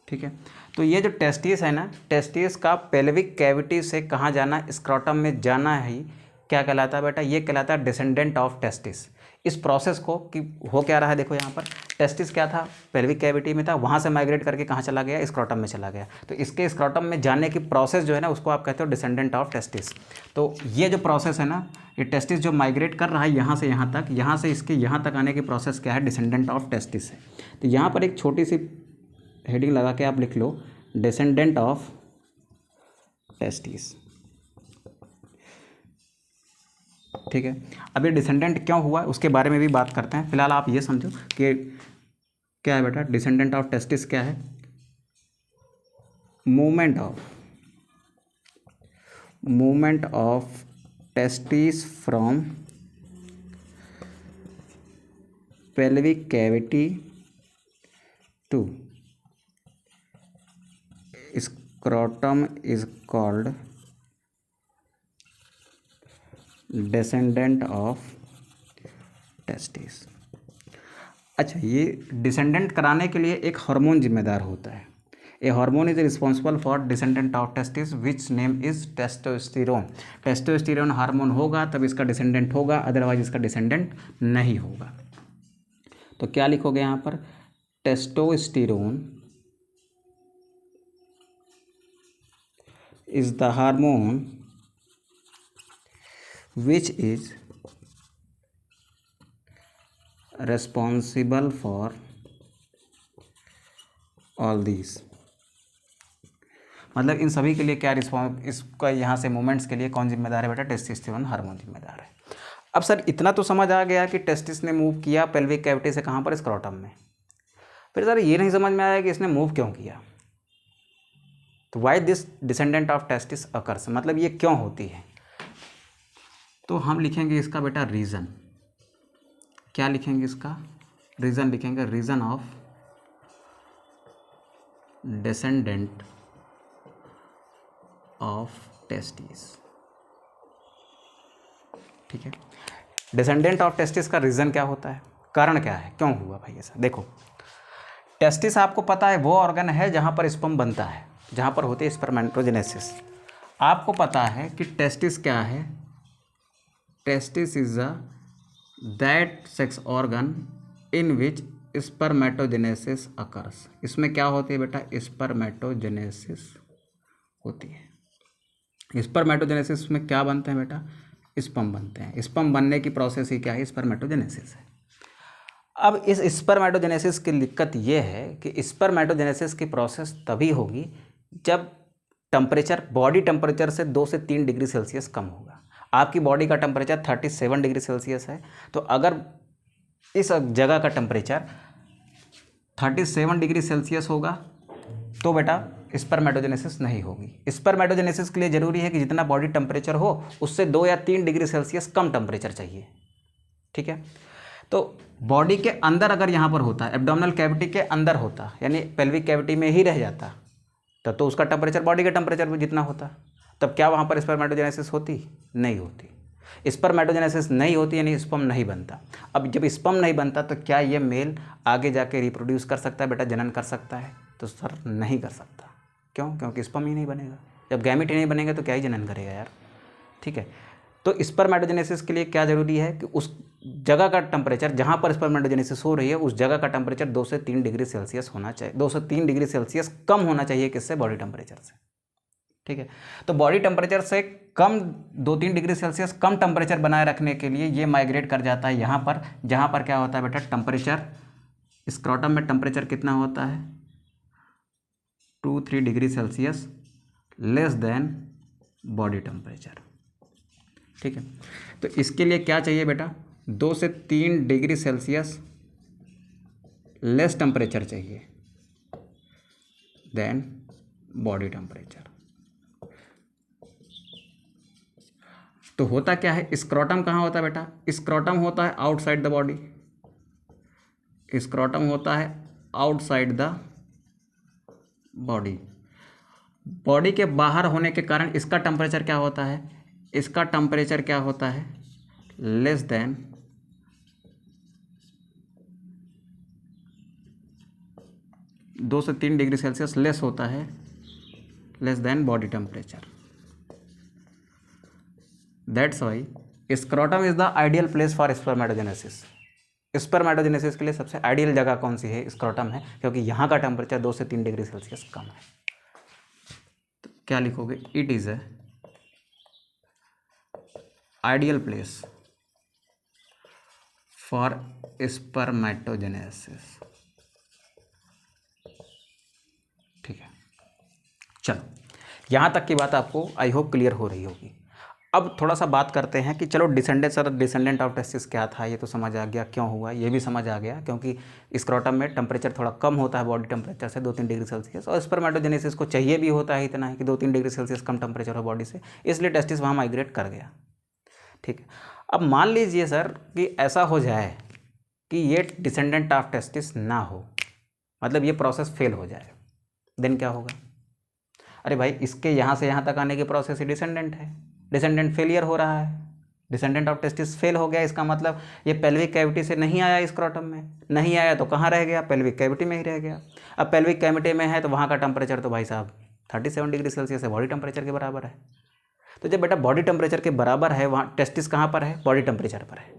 ठीक है, तो ये जो टेस्टिस है ना, टेस्टिस का पेल्विक कैविटी से कहाँ जाना, स्क्रोटम में जाना ही क्या कहलाता है बेटा, ये कहलाता है डिसेंडेंट ऑफ टेस्टिस। इस प्रोसेस को कि हो क्या रहा है, देखो यहाँ पर टेस्टिस क्या था, पेल्विक कैविटी में था, वहाँ से माइग्रेट करके कहाँ चला गया, स्क्रोटम में चला गया। तो इसके स्क्रोटम में जाने की प्रोसेस जो है ना, उसको आप कहते हो डिसेंडेंट ऑफ टेस्टिस। तो ये जो प्रोसेस है ना, ये टेस्टिस जो माइग्रेट कर रहा है यहाँ से यहाँ तक, यहाँ से इसके यहाँ तक आने की प्रोसेस क्या है, डिसेंडेंट ऑफ टेस्टिस है। तो यहाँ पर एक छोटी सी हेडिंग लगा के आप लिख लो, डिसेंडेंट ऑफ टेस्टिस। ठीक है, अब ये डिसेंडेंट क्यों हुआ उसके बारे में भी बात करते हैं। फिलहाल आप ये समझो कि क्या है बेटा, डिसेंडेंट ऑफ टेस्टिस क्या है, movement of testis from pelvic cavity to scrotum is called descendant of testis. अच्छा, ये डिसेंडेंट कराने के लिए एक हार्मोन जिम्मेदार होता है। A hormone is responsible for descendent of testis which name is testosterone. Testosterone hormone होगा तब इसका डिसेंडेंट होगा, अदरवाइज इसका डिसेंडेंट नहीं होगा। तो क्या लिखोगे यहाँ पर, testosterone is the hormone which is responsible for all these। मतलब इन सभी के लिए क्या रिस्पॉन्स, इसका यहाँ से मूवमेंट्स के लिए कौन जिम्मेदार है बेटा, टेस्टोस्टेरोन हार्मोन जिम्मेदार है। अब सर इतना तो समझ आ गया कि टेस्टिस ने मूव किया पेल्विक कैविटी से कहाँ पर, स्क्रोटम में। फिर सर ये नहीं समझ में आया कि इसने मूव क्यों किया। तो why this descendant of testis occurs, मतलब ये क्यों होती है। तो हम लिखेंगे इसका बेटा रीज़न। क्या लिखेंगे इसका, रीज़न लिखेंगे, reason of descendent of testis. ठीक है, डिसेंडेंट ऑफ टेस्टिस का रीज़न क्या होता है, कारण क्या है, क्यों हुआ भाई ऐसा। देखो, टेस्टिस आपको पता है वो ऑर्गन है जहाँ पर स्पर्म बनता है, जहाँ पर होती है स्पर्मेटोजेनेसिस। आपको पता है कि टेस्टिस क्या है, testis is a that sex organ in which spermatogenesis occurs. इसमें क्या होती है बेटा, स्पर्मेटोजेनेसिस होती है। स्पर्मेटोजेनेसिस में क्या बनते हैं बेटा, स्पर्म बनते हैं। स्पर्म बनने की प्रोसेस ही क्या है, स्पर्मेटोजेनेसिस है। अब इस स्पर्मेटोजेनेसिस की दिक्कत ये है कि स्पर्मेटोजेनेसिस की प्रोसेस तभी होगी जब टेम्परेचर, बॉडी टेम्परेचर से 2 से 3 डिग्री सेल्सियस कम होगा। आपकी बॉडी का टेम्परेचर 37 डिग्री सेल्सियस है, तो अगर इस जगह का टेम्परेचर 37 डिग्री सेल्सियस होगा तो बेटा स्पर्मेटोजेनेसिस नहीं होगी। स्पर्मेटोजेनेसिस के लिए ज़रूरी है कि जितना बॉडी टेम्परेचर हो उससे 2 या 3 डिग्री सेल्सियस कम टेम्परेचर चाहिए। ठीक है, तो बॉडी के अंदर अगर यहाँ पर होता, एब्डोमिनल कैविटी के अंदर होता, यानी पेल्विक कैविटी में ही रह जाता, तब तो उसका टेम्परेचर बॉडी के टेम्परेचर में जितना होता, तब क्या वहाँ पर स्पर्मेटोजेनेसिस होती, नहीं होती। स्पर्मेटोजेनेसिस नहीं होती यानी स्पर्म नहीं बनता। अब जब स्पर्म नहीं बनता तो क्या ये मेल आगे जाके रिप्रोड्यूस कर सकता है बेटा, जनन कर सकता है, तो सर नहीं कर सकता। क्यों, क्योंकि स्पर्म ही नहीं बनेगा। जब गैमेट ही नहीं बनेगा तो क्या ही जनन करेगा यार। ठीक है, तो स्पर्मेटोजेनेसिस के लिए क्या ज़रूरी है कि उस जगह का टेम्परेचर जहाँ पर स्पर्मेटोजेनेसिस हो रही है उस जगह का टेम्परेचर 2 से 3 डिग्री सेल्सियस होना चाहिए, 2 से 3 डिग्री सेल्सियस कम होना चाहिए किससे, बॉडी टेम्परेचर से। ठीक है, तो बॉडी टेम्परेचर से कम 2-3 डिग्री सेल्सियस कम टेम्परेचर बनाए रखने के लिए ये माइग्रेट कर जाता है यहाँ पर, जहाँ पर क्या होता है बेटा, टेम्परेचर, स्क्रोटम में टेम्परेचर कितना होता है, 2-3 degree Celsius less than body temperature. ठीक है, तो इसके लिए क्या चाहिए बेटा, 2 से 3 डिग्री सेल्सियस लेस टेम्परेचर चाहिए देन बॉडी टेम्परेचर। तो होता क्या है, स्क्रोटम कहाँ होता है बेटा, स्क्रोटम होता है आउटसाइड द बॉडी, स्क्रोटम होता है आउटसाइड द बॉडी। बॉडी के बाहर होने के कारण इसका टेम्परेचर क्या होता है, इसका टेम्परेचर क्या होता है, लेस देन 2 से 3 डिग्री सेल्सियस लेस होता है, less than body temperature. That's why scrotum is the ideal place for spermatogenesis. Spermatogenesis के लिए सबसे आइडियल जगह कौन सी है, स्क्रोटम है, क्योंकि यहाँ का टेम्परेचर 2 से 3 डिग्री सेल्सियस कम है। तो क्या लिखोगे, it is a ideal place for spermatogenesis. ठीक है, चलो यहाँ तक की बात आपको आई होप क्लियर हो रही होगी। अब थोड़ा सा बात करते हैं कि चलो डिसेंडेंट ऑफ टेस्टिस क्या था, ये तो समझ आ गया, क्यों हुआ ये भी समझ आ गया, क्योंकि स्क्रोटम में टेम्परेचर थोड़ा कम होता है बॉडी टेम्परेचर से 2-3 डिग्री सेल्सियस, और स्पर्मेटोजेनेसिस को चाहिए भी होता है इतना है कि 2-3 डिग्री सेल्सियस कम टेम्परेचर हो बॉडी से, इसलिए टेस्टिस वहाँ माइग्रेट कर गया। ठीक है, अब मान लीजिए सर कि ऐसा हो जाए कि ये डिसेंडेंट ऑफ टेस्टिस ना हो, मतलब ये प्रोसेस फेल हो जाए, देन क्या होगा, अरे भाई इसके यहाँ से यहाँ तक आने की प्रोसेस ही डिसेंडेंट है, डिसेंडेंट फेलियर हो रहा है, डिसेंडेंट ऑफ टेस्टिस फेल हो गया, इसका मतलब ये पेल्विक कैविटी से नहीं आया, स्क्रोटम में नहीं आया तो कहाँ रह गया, पेल्विक कैविटी में ही रह गया। अब पेल्विक कैविटी में है तो वहाँ का टेम्परेचर तो भाई साहब 37 डिग्री सेल्सियस है, बॉडी टेम्परेचर के बराबर है। तो जब बेटा बॉडी टेम्परेचर के बराबर है, वहाँ टेस्टिस कहाँ पर है, बॉडी टेम्परेचर पर है।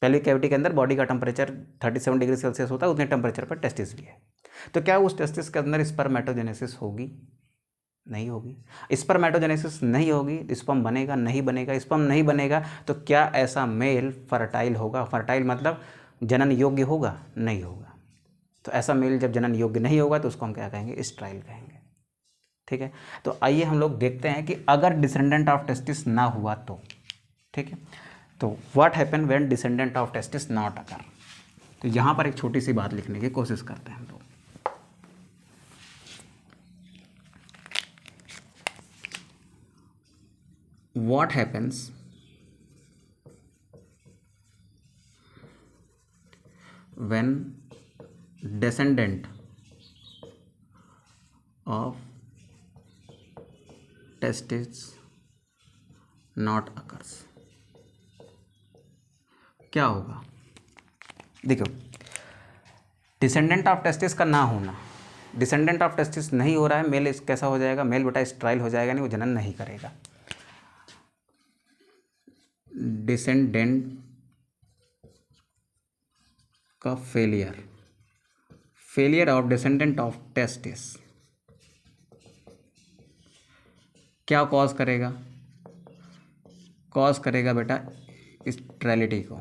पेल्विक कैविटी के अंदर बॉडी का टेम्परेचर 37 डिग्री सेल्सियस होता है, उतने टेम्परेचर पर टेस्टिस भी है। तो क्या उस टेस्टिस के अंदर स्पर्मेटोजेनेसिस होगी, नहीं होगी। स्पर्मेटोजेनेसिस नहीं होगी, स्पर्म बनेगा नहीं बनेगा, स्पर्म नहीं बनेगा तो क्या ऐसा मेल फर्टाइल होगा, फर्टाइल मतलब जनन योग्य होगा, नहीं होगा। तो ऐसा मेल जब जनन योग्य नहीं होगा तो उसको हम क्या कहेंगे, स्टेराइल कहेंगे। ठीक है, तो आइए हम लोग देखते हैं कि अगर डिसेंडेंट ऑफ टेस्टिस ना हुआ तो, ठीक है, तो what happen when descendant of testis not occur. तो यहाँ पर एक छोटी सी बात लिखने की कोशिश करते हैं हम लोग। What happens when descendant of testis not occurs? क्या होगा, देखो डिसेंडेंट ऑफ टेस्टिस का ना होना, डिसेंडेंट ऑफ टेस्टिस नहीं हो रहा है, मेल कैसा हो जाएगा, मेल बेटा स्टेराइल हो जाएगा, नहीं वो जनन नहीं करेगा। डिसेंडेंट का failure of descendent of testis क्या कॉज करेगा, कॉज करेगा बेटा स्टेरिलिटी को,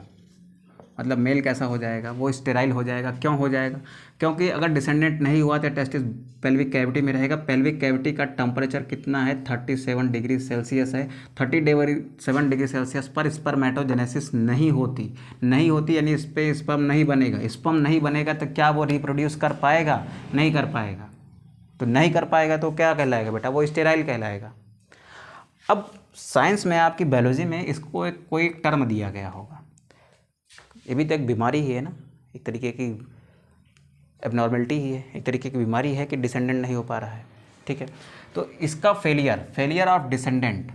मतलब मेल कैसा हो जाएगा, वो स्टेराइल हो जाएगा। क्यों हो जाएगा, क्योंकि अगर डिसेंडेंट नहीं हुआ तो टेस्टिस पेल्विक कैविटी में रहेगा। पेल्विक कैविटी का टेम्परेचर कितना है, 37 डिग्री सेल्सियस है। 37 डिग्री सेल्सियस पर स्पर्मेटोजेनेसिस नहीं होती यानी इस पर स्पर्म नहीं बनेगा। स्पर्म नहीं बनेगा तो क्या वो रिप्रोड्यूस कर पाएगा, नहीं कर पाएगा। तो नहीं कर पाएगा तो क्या कहलाएगा बेटा, वो स्टेराइल कहलाएगा। अब साइंस में आपकी बायोलॉजी में इसको कोई टर्म दिया गया होगा, ये भी तो एक बीमारी ही है ना, एक तरीके की एबनॉर्मलिटी ही है, एक तरीके की बीमारी है कि डिसेंडेंट नहीं हो पा रहा है। ठीक है, तो इसका failure of descendent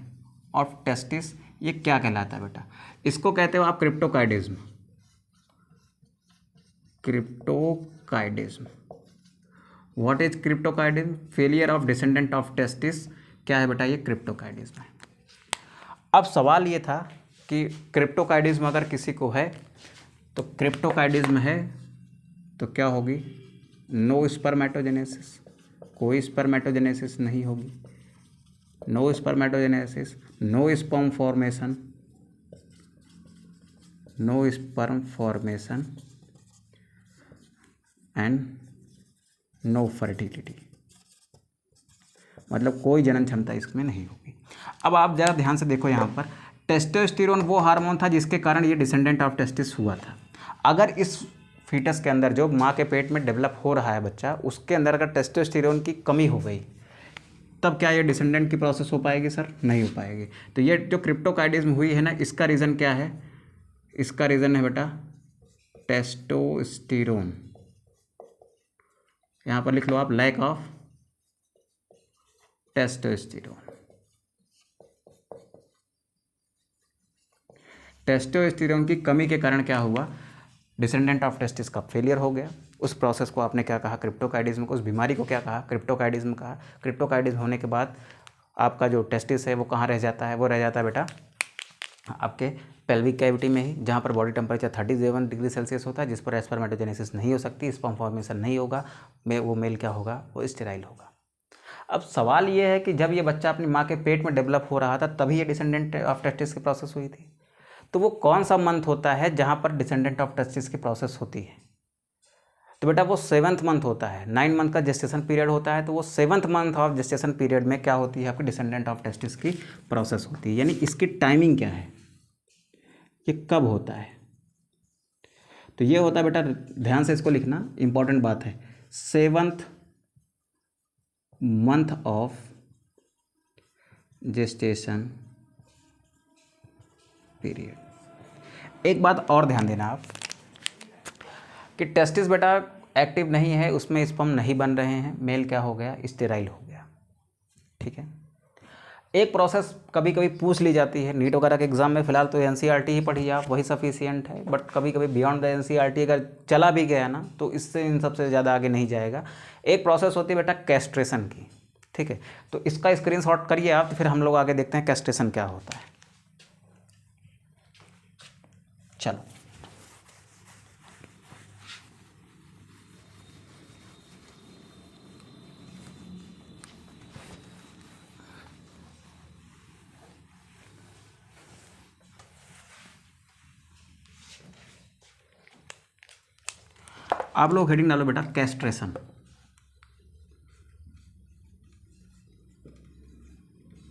of testis ये क्या कहलाता है बेटा, इसको कहते हो आप cryptorchidism. What is cryptorchidism, failure of descendent of testis क्या है बेटा, ये क्रिप्टोकाइडिज्म है। अब सवाल ये था कि क्रिप्टोकाइडिज्म अगर किसी को है तो क्रिप्टोकाइडिज्म है तो क्या होगी, नो स्पर्मेटोजेनेसिस, कोई स्पर्मेटोजेनेसिस नहीं होगी, no spermatogenesis no sperm formation, no sperm formation and no fertility, मतलब कोई जनन क्षमता इसमें नहीं होगी। अब आप ज़रा ध्यान से देखो यहाँ पर, टेस्टोस्टेरोन वो हार्मोन था जिसके कारण ये डिसेंडेंट ऑफ टेस्टिस हुआ था। अगर इस फीटस के अंदर जो माँ के पेट में डेवलप हो रहा है बच्चा, उसके अंदर अगर टेस्टोस्टेरोन की कमी हो गई, तब क्या ये डिसेंडेंट की प्रोसेस हो पाएगी सर? नहीं हो पाएगी। तो ये जो क्रिप्टोकाइडिज्म हुई है ना, इसका रीज़न क्या है? इसका रीज़न है बेटा टेस्टोस्टेरोन। यहाँ पर लिख लो आप, लैक ऑफ टेस्टोस्टेरोन। टेस्टोस्टेरोन की कमी के कारण क्या हुआ? डिसेंडेंट ऑफ टेस्टिस का फेलियर हो गया। उस प्रोसेस को आपने क्या कहा? क्रिप्टोकाइडिज्म को। उस बीमारी को क्या कहा? क्रिप्टोकाइडिज्म कहा। क्रिप्टोकाइडिज्म होने के बाद आपका जो टेस्टिस है वो कहाँ रह जाता है? वो रह जाता है बेटा आपके पेल्विक कैविटी में ही, जहाँ पर बॉडी टेम्परेचर 37 डिग्री सेल्सियस होता है, जिस पर स्पर्मेटोजेनेसिस नहीं हो सकती, स्पर्म फॉर्मेशन नहीं होगा, वो मेल क्या होगा? वो स्टेराइल होगा। अब सवाल ये है कि जब ये बच्चा अपनी माँ के पेट में डेवलप हो रहा था तभी ये डिसेंडेंट ऑफ टेस्टिस की प्रोसेस हुई थी। तो वो कौन सा मंथ होता है जहाँ पर डिसेंडेंट ऑफ टेस्टिस की प्रोसेस होती है? तो बेटा वो 7th मंथ होता है। 9 मंथ का जेस्टेशन पीरियड होता है, तो वो 7th month of gestation period में क्या होती है? आपकी डिसेंडेंट ऑफ टेस्टिस की प्रोसेस होती है। यानी इसकी टाइमिंग क्या है? ये कब होता है? तो ये होता है बेटा, ध्यान से इसको लिखना, इंपॉर्टेंट बात है, 7th month of gestation period. एक बात और ध्यान देना आप कि टेस्टिस बेटा एक्टिव नहीं है, उसमें स्पर्म नहीं बन रहे हैं, मेल क्या हो गया? स्टेराइल हो गया। ठीक है। एक प्रोसेस कभी कभी पूछ ली जाती है नीट वगैरह के एग्जाम में, फिलहाल तो एनसीईआरटी ही पढ़िए आप, वही सफिशियंट है, बट कभी कभी बियॉन्ड द एनसीईआरटी अगर चला भी गया ना तो इससे इन सबसे ज़्यादा आगे नहीं जाएगा। एक प्रोसेस होती है बेटा कैस्ट्रेशन की। ठीक है, तो इसका स्क्रीनशॉट करिए आप, तो फिर हम लोग आगे देखते हैं कैस्ट्रेशन क्या होता है। चलो आप लोग हेडिंग डालो बेटा कैस्ट्रेशन।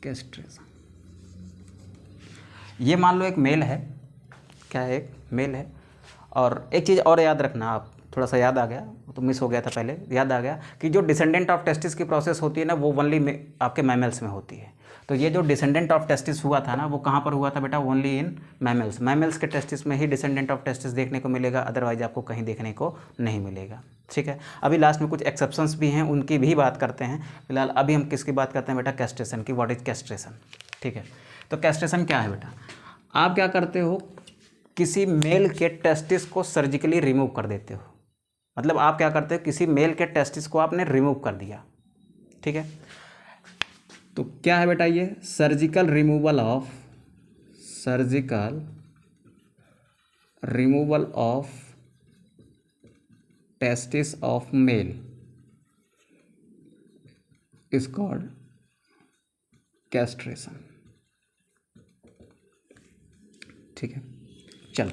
कैस्ट्रेशन, ये मान लो एक मेल है, क्या है? एक मेल है। और एक चीज़ और याद रखना आप, थोड़ा सा याद आ गया, तो मिस हो गया था पहले, याद आ गया कि जो डिसेंडेंट ऑफ टेस्टिस की प्रोसेस होती है ना, वो ओनली आपके मैमल्स में होती है। तो ये जो डिसेंडेंट ऑफ टेस्टिस हुआ था ना, वो कहाँ पर हुआ था बेटा? Only in mammals. मैमल्स के टेस्टिस में ही डिसेंडेंट ऑफ टेस्टिस देखने को मिलेगा, अदरवाइज आपको कहीं देखने को नहीं मिलेगा। ठीक है, अभी लास्ट में कुछ एक्सेप्शंस भी हैं, उनकी भी बात करते हैं। फिलहाल अभी हम किसकी बात करते हैं बेटा? कैस्ट्रेशन की। What is castration? ठीक है, तो कैस्ट्रेशन क्या है बेटा? आप क्या करते हो? किसी मेल के टेस्टिस को सर्जिकली रिमूव कर देते हो। मतलब आप क्या करते हो? किसी मेल के टेस्टिस को आपने रिमूव कर दिया। ठीक है, तो क्या है बेटा ये? Surgical removal of testis of male is called castration. ठीक है, चलो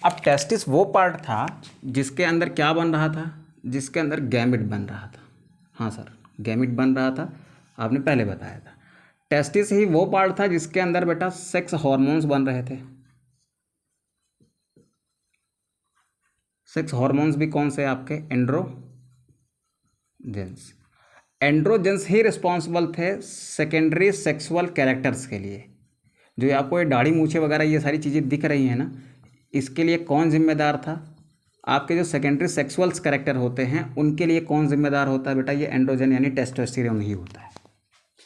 अब टेस्टिस वो पार्ट था जिसके अंदर क्या बन रहा था? जिसके अंदर गैमिट बन रहा था। हाँ सर, गैमिट बन रहा था, आपने पहले बताया था। टेस्टिस ही वो पार्ट था जिसके अंदर बेटा सेक्स हार्मोन्स बन रहे थे। सेक्स हार्मोन्स भी कौन से? आपके एंड्रोजेंस। एंड्रोजेंस ही रिस्पॉन्सिबल थे सेकेंडरी सेक्सुअल कैरेक्टर्स के लिए। जो आपको ये दाढ़ी मूछे वगैरह ये सारी चीज़ें दिख रही हैं ना, इसके लिए कौन जिम्मेदार था? आपके जो सेकेंडरी सेक्सुअल्स कैरेक्टर होते हैं उनके लिए कौन जिम्मेदार होता है बेटा? ये एंड्रोजन यानी टेस्टोस्टेरोन ही होता है।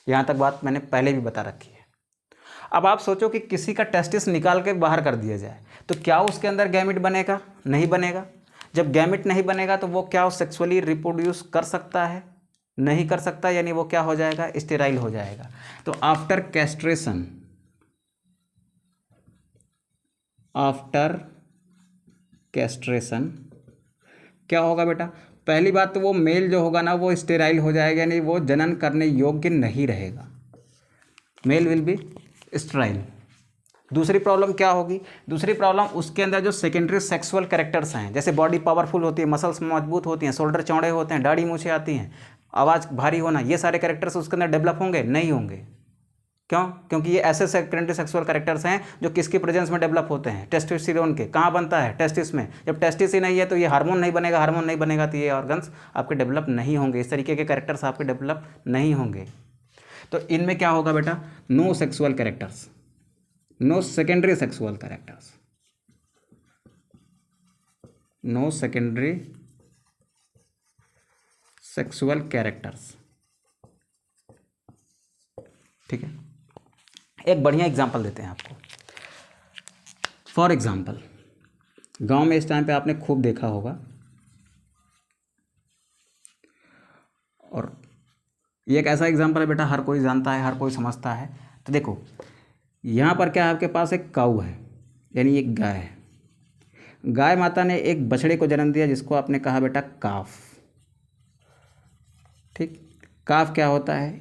यहाँ तक बात मैंने पहले भी बता रखी है। अब आप सोचो कि किसी का टेस्टिस निकाल के बाहर कर दिया जाए, तो क्या उसके अंदर गैमिट बनेगा? नहीं बनेगा। जब गैमिट नहीं बनेगा तो वो क्या सेक्सुअली रिप्रोड्यूस कर सकता है? नहीं कर सकता, यानी वो क्या हो जाएगा? स्टेराइल हो जाएगा। तो आफ्टर कैस्ट्रेशन क्या होगा बेटा? पहली बात तो वो मेल जो होगा ना वो स्टेराइल हो जाएगा, यानी वो जनन करने योग्य नहीं रहेगा। Male will be sterile. दूसरी प्रॉब्लम क्या होगी, दूसरी प्रॉब्लम उसके अंदर जो सेकेंडरी सेक्सुअल कैरेक्टर्स हैं, जैसे बॉडी पावरफुल होती है, मसल्स मजबूत होती हैं, शोल्डर चौड़े होते हैं, दाढ़ी मूछें आती हैं, आवाज़ भारी होना, ये सारे कैरेक्टर्स उसके अंदर डेवलप होंगे? नहीं होंगे। क्यों? क्योंकि ये ऐसे सेकेंडरी सेक्सुअल कैरेक्टर्स हैं जो किसकी प्रेजेंस में डेवलप होते हैं? टेस्टोस्टेरोन के। कहाँ बनता है? टेस्टिस में। जब टेस्टिस ही नहीं है तो ये हार्मोन नहीं बनेगा, हार्मोन नहीं बनेगा तो ये ऑर्गन्स आपके डेवलप नहीं होंगे, इस तरीके के कैरेक्टर्स आपके डेवलप नहीं होंगे। तो इनमें क्या होगा बेटा? No sexual characters, no secondary sexual characters, no secondary sexual characters. ठीक है, एक बढ़िया एग्जांपल देते हैं आपको। फॉर एग्जांपल, गांव में इस टाइम पे आपने खूब देखा होगा, और ये एक ऐसा एग्जांपल है बेटा, हर कोई जानता है, हर कोई समझता है। तो देखो, यहाँ पर क्या है, आपके पास एक काऊ है, यानी एक गाय है। गाय माता ने एक बछड़े को जन्म दिया जिसको आपने कहा बेटा काफ। ठीक, काफ क्या होता है?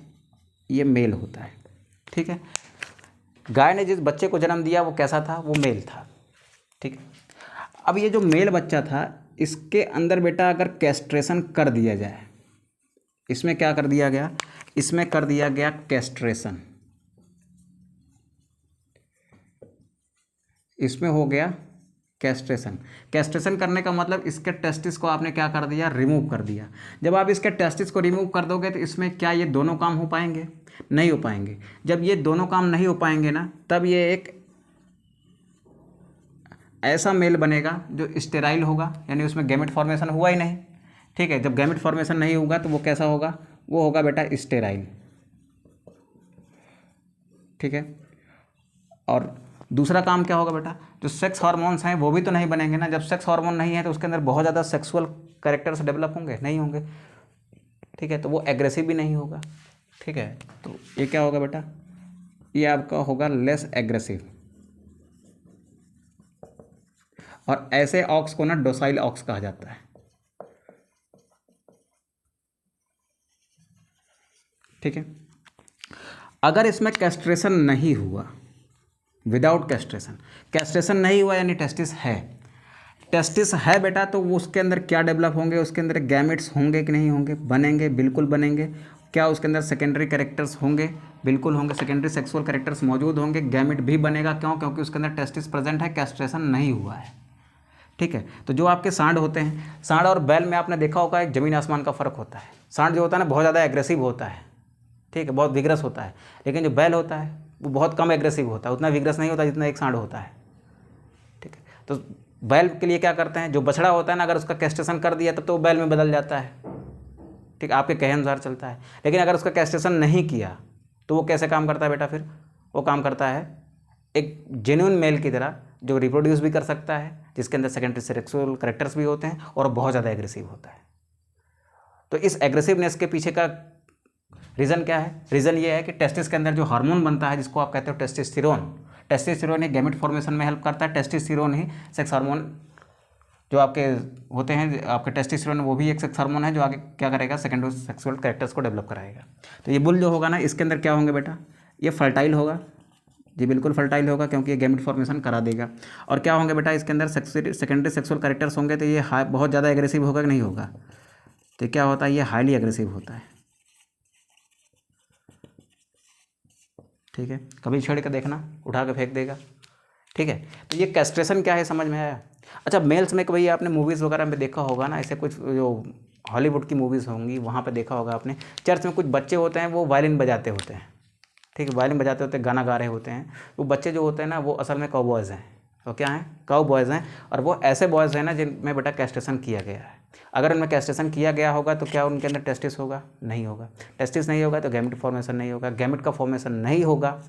ये मेल होता है। ठीक है, गाय ने जिस बच्चे को जन्म दिया वो कैसा था? वो मेल था। ठीक है, अब ये जो मेल बच्चा था, इसके अंदर बेटा अगर कैस्ट्रेशन कर दिया जाए, इसमें क्या कर दिया गया? इसमें कर दिया गया कैस्ट्रेशन, इसमें हो गया कैस्ट्रेशन। कैस्ट्रेशन करने का मतलब इसके टेस्टिस को आपने क्या कर दिया? रिमूव कर दिया। जब आप इसके टेस्टिस को रिमूव कर दोगे तो इसमें क्या ये दोनों काम हो पाएंगे? नहीं हो पाएंगे। जब ये दोनों काम नहीं हो पाएंगे ना, तब ये एक ऐसा मेल बनेगा जो स्टेराइल होगा, यानी उसमें गैमेट फॉर्मेशन हुआ ही नहीं। ठीक है, जब गैमेट फॉर्मेशन नहीं होगा तो वो कैसा होगा? वो होगा बेटा स्टेराइल। ठीक है, और दूसरा काम क्या होगा बेटा? जो सेक्स हार्मोन्स हैं वो भी तो नहीं बनेंगे ना। जब सेक्स हार्मोन नहीं है तो उसके अंदर बहुत ज़्यादा सेक्सुअल कैरेक्टर्स डेवलप होंगे? नहीं होंगे। ठीक है, तो वो एग्रेसिव भी नहीं होगा। ठीक है, तो ये क्या होगा बेटा? ये आपका होगा लेस एग्रेसिव। और ऐसे ऑक्स को ना डोसाइल ऑक्स कहा जाता है। ठीक है, अगर इसमें कैस्ट्रेशन नहीं हुआ, विदाउट कैस्ट्रेशन, कैस्ट्रेशन नहीं हुआ यानी टेस्टिस है, टेस्टिस है बेटा, तो वो उसके अंदर क्या डेवलप होंगे? उसके अंदर गैमेट्स होंगे कि नहीं होंगे? बनेंगे, बिल्कुल बनेंगे। क्या उसके अंदर सेकेंडरी कैरेक्टर्स होंगे? बिल्कुल होंगे। सेकेंडरी सेक्सुअल कैरेक्टर्स मौजूद होंगे, गैमेट भी बनेगा। क्यों? क्योंकि उसके अंदर टेस्टिस प्रेजेंट है, कैस्ट्रेशन नहीं हुआ है। ठीक है, तो जो आपके सांड होते हैं, सांड और बैल में आपने देखा होगा एक ज़मीन आसमान का फ़र्क होता है। सांड जो होता है ना बहुत ज़्यादा एग्रेसिव होता है, ठीक है, बहुत विग्रस होता है, लेकिन जो बैल होता है वो बहुत कम एग्रेसिव होता है, उतना विग्रस नहीं होता जितना एक सांड होता है। ठीक है, तो बैल के लिए क्या करते हैं? जो बछड़ा होता है ना, अगर उसका कैस्ट्रेशन कर दिया तब तो वो बैल में बदल जाता है। ठीक, आपके कहे अनुसार चलता है। लेकिन अगर उसका कैस्ट्रेशन नहीं किया तो वो कैसे काम करता है बेटा? फिर वो काम करता है एक जेन्युइन मेल की तरह, जो रिप्रोड्यूस भी कर सकता है, जिसके अंदर सेकेंडरी सेक्सुअल कैरेक्टर्स भी होते हैं, और बहुत ज़्यादा एग्रेसिव होता है। तो इस एग्रेसिवनेस के पीछे का रीज़न क्या है? रीज़न ये है कि टेस्टिस के अंदर जो हार्मोन बनता है, जिसको आप कहते हो टेस्टोस्टेरोन, टेस्टोस्टेरोन ही गैमेट फॉर्मेशन में हेल्प करता है। टेस्टोस्टेरोन ही सेक्स हार्मोन जो आपके होते हैं, आपके टेस्टोस्टेरोन वो भी एक सेक्स हार्मोन है जो आगे क्या करेगा? सेकेंडरी सेक्सुअल कैरेक्टर्स को डेवलप कराएगा। तो ये बुल जो होगा ना, इसके अंदर क्या होंगे बेटा? ये फर्टाइल होगा जी, बिल्कुल फर्टाइल होगा, क्योंकि ये गैमेट फॉर्मेशन करा देगा। और क्या होंगे बेटा? इसके अंदर सेकेंडरी सेक्सुअल कैरेक्टर्स होंगे। तो ये बहुत ज़्यादा एग्रेसिव होगा कि नहीं होगा? तो क्या होता है? ये हाईली एग्रेसिव होता है। ठीक है, कभी छेड़ के देखना, उठा के फेंक देगा। ठीक है, तो ये कैस्ट्रेशन क्या है समझ में आया? अच्छा, मेल्स में कभी आपने मूवीज़ वगैरह में देखा होगा ना, ऐसे कुछ जो हॉलीवुड की मूवीज़ होंगी वहाँ पे देखा होगा आपने, चर्च में कुछ बच्चे होते हैं वो वायलिन बजाते होते हैं। ठीक है, वायलिन बजाते होते हैं, गाना गा रहे होते हैं। वो बच्चे जो होते हैं ना, वो असल में काउबॉयज़ हैं। तो क्या हैं? काउ बॉयज़ हैं। और वो ऐसे बॉयज़ हैं ना जिनमें बेटा कैस्ट्रेशन किया गया है। अगर उनमें कैस्ट्रेशन किया गया होगा तो क्या उनके अंदर टेस्टिस होगा? नहीं होगा। टेस्टिस नहीं होगा तो गैमेट फॉर्मेशन नहीं होगा। गैमेट का फॉर्मेशन नहीं होगा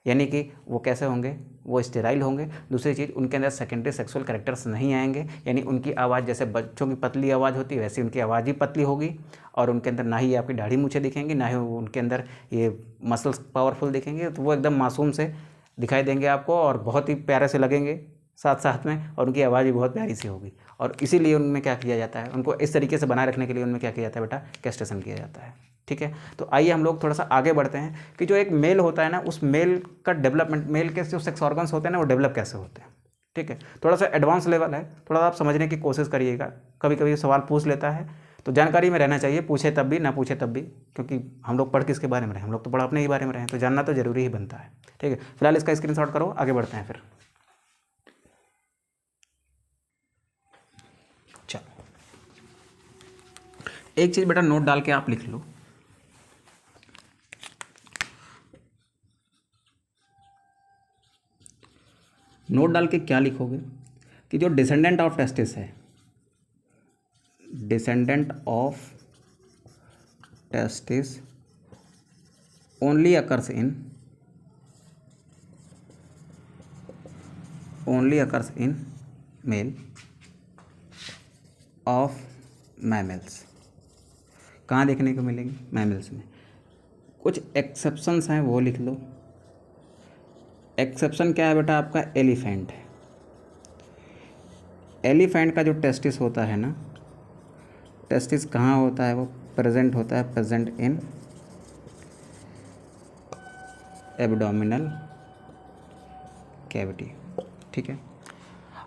यानी कि वो कैसे होंगे? वो स्टेराइल होंगे। दूसरी चीज़, उनके अंदर सेकेंडरी सेक्सुअल कैरेक्टर्स नहीं आएंगे, यानी उनकी आवाज़ जैसे बच्चों की पतली आवाज़ होती है वैसी उनकी आवाज़ ही पतली होगी। और उनके अंदर ना ही आपकी दाढ़ी मूछें दिखेंगी, ना ही उनके अंदर ये मसल्स पावरफुल दिखेंगे। तो वो एकदम मासूम से दिखाई देंगे आपको और बहुत ही प्यारे से लगेंगे साथ साथ में, और उनकी आवाज़ भी बहुत प्यारी सी होगी। और इसीलिए उनमें क्या किया जाता है? उनको इस तरीके से बनाए रखने के लिए उनमें क्या किया जाता है बेटा? कैस्ट्रेशन किया जाता है। ठीक है। तो आइए हम लोग थोड़ा सा आगे बढ़ते हैं कि जो एक मेल होता है ना, उस मेल का डेवलपमेंट, मेल के जो सेक्स ऑर्गन्स होते हैं ना वो डेवलप कैसे होते हैं, ठीक है। थोड़ा सा एडवांस लेवल है, थोड़ा सा आप समझने की कोशिश करिएगा। कभी कभी सवाल पूछ लेता है, तो जानकारी में रहना चाहिए, पूछे तब भी ना पूछे तब भी, क्योंकि हम लोग पढ़ किसके बारे में रहे, हम लोग तो पढ़ अपने ही बारे में रहे हैं, तो जानना तो जरूरी ही बनता है, ठीक है। फिलहाल इसका स्क्रीनशॉट करो, आगे बढ़ते हैं फिर। चलो, एक चीज़ बेटा नोट डाल के आप लिख लो, नोट डाल के क्या लिखोगे कि जो डिसेंडेंट ऑफ टेस्टिस है, descendant of testis only occurs in male of mammals. कहाँ देखने को मिलेंगे? मैमल्स में। कुछ एक्सेप्शंस हैं वो लिख लो। एक्सेप्शन क्या है बेटा? आपका एलिफेंट है। एलिफेंट का जो टेस्टिस होता है ना, टेस्टिस कहाँ होता है? वो प्रेजेंट होता है, प्रेजेंट इन एब्डोमिनल कैविटी, ठीक है।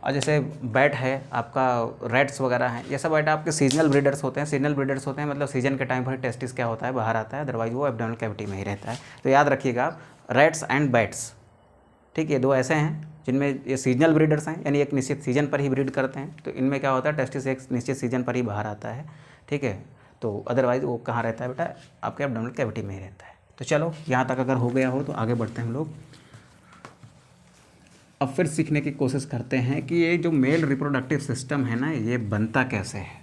और जैसे बैट है आपका, रैट्स वगैरह हैं, ये सब बैट आपके सीजनल ब्रीडर्स होते हैं। सीजनल ब्रीडर्स होते हैं मतलब सीजन के टाइम पर टेस्टिस क्या होता है, बाहर आता है, अदरवाइज वो एब्डोमिनल कैविटी में ही रहता है। तो याद रखिएगा आप, रैट्स एंड बैट्स, ठीक है, दो ऐसे हैं जिनमें ये सीजनल ब्रीडर्स हैं, यानी एक निश्चित सीजन पर ही ब्रीड करते हैं। तो इनमें क्या होता है, टेस्टिस एक निश्चित सीजन पर ही बाहर आता है, ठीक है। तो अदरवाइज वो कहाँ रहता है बेटा? आपके एब्डोमिनल कैविटी में ही रहता है। तो चलो, यहाँ तक अगर हो गया हो तो आगे बढ़ते हैं हम लोग। अब फिर सीखने की कोशिश करते हैं कि ये जो मेल रिप्रोडक्टिव सिस्टम है ना, ये बनता कैसे है।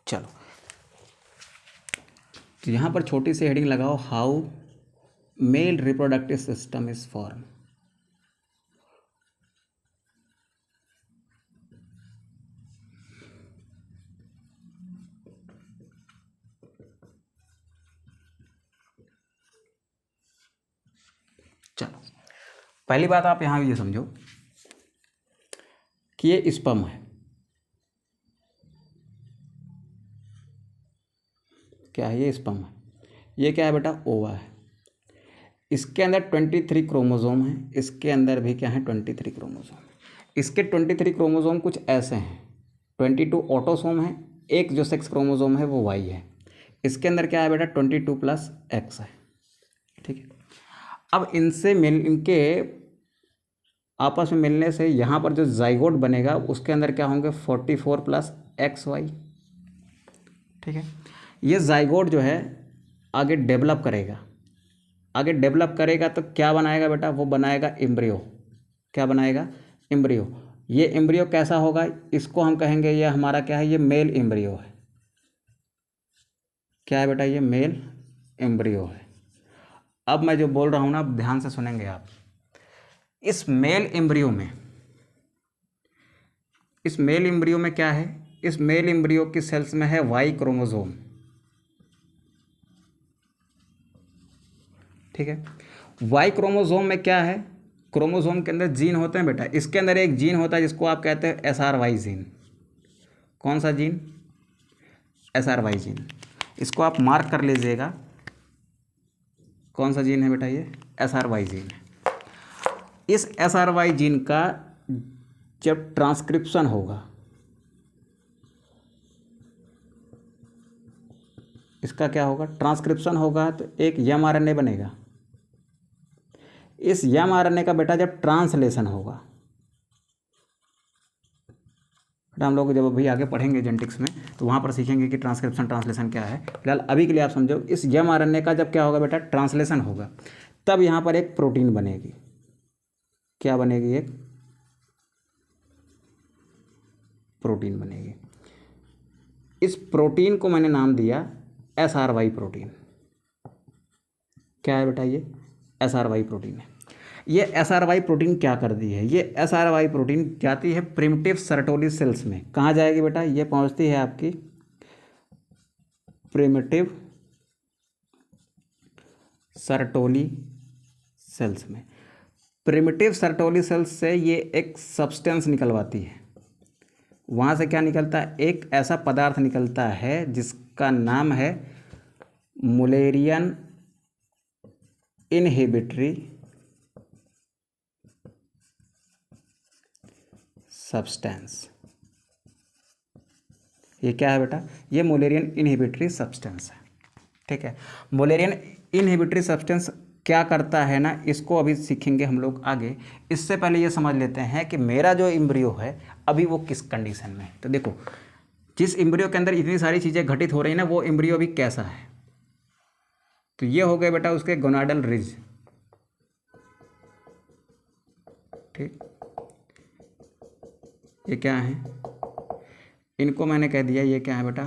चलो, तो यहाँ पर छोटी सी हेडिंग लगाओ, how male reproductive system is form. चलो, पहली बात आप यहाँ ये समझो कि ये स्पर्म है। क्या है? ये स्पर्म है। ये क्या है बेटा? ओवा है। इसके अंदर 23 क्रोमोसोम है, इसके अंदर भी क्या है? 23 क्रोमोसोम। इसके 23 क्रोमोसोम कुछ ऐसे हैं, 22 ऑटोसोम है, एक जो सेक्स क्रोमोसोम है वो वाई है। इसके अंदर क्या है बेटा? 22 प्लस एक्स है, ठीक है। अब इनके आपस में मिलने से यहाँ पर जो जाइगोट बनेगा उसके अंदर क्या होंगे? 44 प्लस एक्स वाई, ठीक है। ये जाइगोट जो है आगे डेवलप करेगा, आगे डेवलप करेगा तो क्या बनाएगा बेटा? वो बनाएगा एम्ब्रियो। क्या बनाएगा? एम्ब्रियो। ये एम्ब्रियो कैसा होगा? इसको हम कहेंगे ये हमारा क्या है? ये मेल एम्ब्रियो है। क्या है बेटा? ये मेल एम्ब्रियो है। अब मैं जो बोल रहा हूँ ना, ध्यान से सुनेंगे आप। इस मेल एम्ब्रियो में क्या है? इस मेल एम्ब्रियो की सेल्स में है वाई क्रोमोसोम, ठीक है। वाई क्रोमोसोम में क्या है? क्रोमोसोम के अंदर जीन होते हैं बेटा। इसके अंदर एक जीन होता है जिसको आप कहते हैं SRY जीन। कौन सा जीन? SRY gene. इसको आप मार्क कर लीजिएगा। कौन सा जीन है बेटा? ये SRY जीन है। इस SRY जीन का जब ट्रांसक्रिप्शन होगा, इसका क्या होगा? ट्रांसक्रिप्शन होगा तो एक mRNA बनेगा। इस mRNA का बेटा जब ट्रांसलेशन होगा, बेटा हम लोग जब अभी आगे पढ़ेंगे जेनेटिक्स में तो वहाँ पर सीखेंगे कि ट्रांसक्रिप्शन ट्रांसलेशन क्या है। फिलहाल अभी के लिए आप समझो, इस mRNA का जब क्या होगा बेटा? ट्रांसलेशन होगा, तब यहाँ पर एक प्रोटीन बनेगी। क्या बनेगी? एक प्रोटीन बनेगी। इस प्रोटीन को मैंने नाम दिया SRY प्रोटीन। क्या है बेटा? ये SRY प्रोटीन है। ये SRY प्रोटीन क्या करती है? ये SRY प्रोटीन जाती है प्रिमिटिव सर्टोली सेल्स में। कहाँ जाएगी बेटा? ये पहुँचती है आपकी प्रिमिटिव सर्टोली सेल्स में। प्रिमिटिव सर्टोली सेल्स से ये एक सब्सटेंस निकलवाती है, वहाँ से क्या निकलता है, एक ऐसा पदार्थ निकलता है जिसका नाम है मुलेरियन इनहिबिटरी सब्सटेंस। ये क्या है बेटा, ये मुलेरियन इनहिबिटरी सब्सटेंस है। ठीक है, मुलेरियन इनहिबिटरी सब्सटेंस क्या करता है ना, इसको अभी सीखेंगे हम लोग आगे। इससे पहले ये समझ लेते हैं कि मेरा जो एम्ब्रियो है अभी वो किस कंडीशन में है। तो देखो, जिस एम्ब्रियो के अंदर इतनी सारी चीज़ें घटित हो रही हैं ना, वो एम्ब्रियो अभी कैसा है। तो ये हो गए बेटा उसके गोनाडल रिज। ठीक, ये क्या है, इनको मैंने कह दिया ये क्या है बेटा,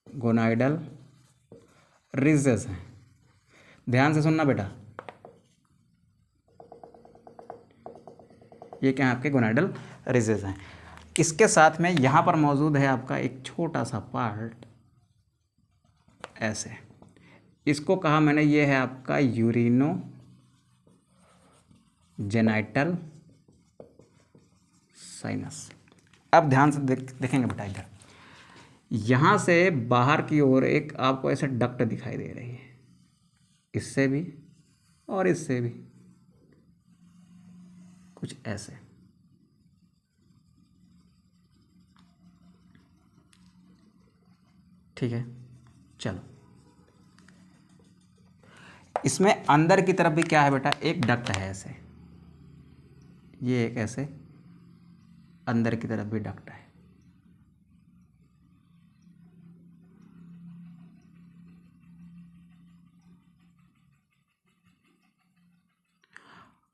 गोनाइडल रिजेस हैं। ध्यान से सुनना बेटा, ये क्या है आपके गोनाइडल रिजेस हैं। इसके साथ में यहाँ पर मौजूद है आपका एक छोटा सा पार्ट ऐसे, इसको कहा मैंने, ये है आपका यूरिनो जेनाइटल साइनस। अब ध्यान से देखेंगे बेटा, इधर यहाँ से बाहर की ओर एक आपको ऐसे डक्ट दिखाई दे रही है, इससे भी और इससे भी कुछ ऐसे। ठीक है, चलो, इसमें अंदर की तरफ भी क्या है बेटा, एक डक्ट है ऐसे, ये एक ऐसे अंदर की तरफ भी डक्ट है।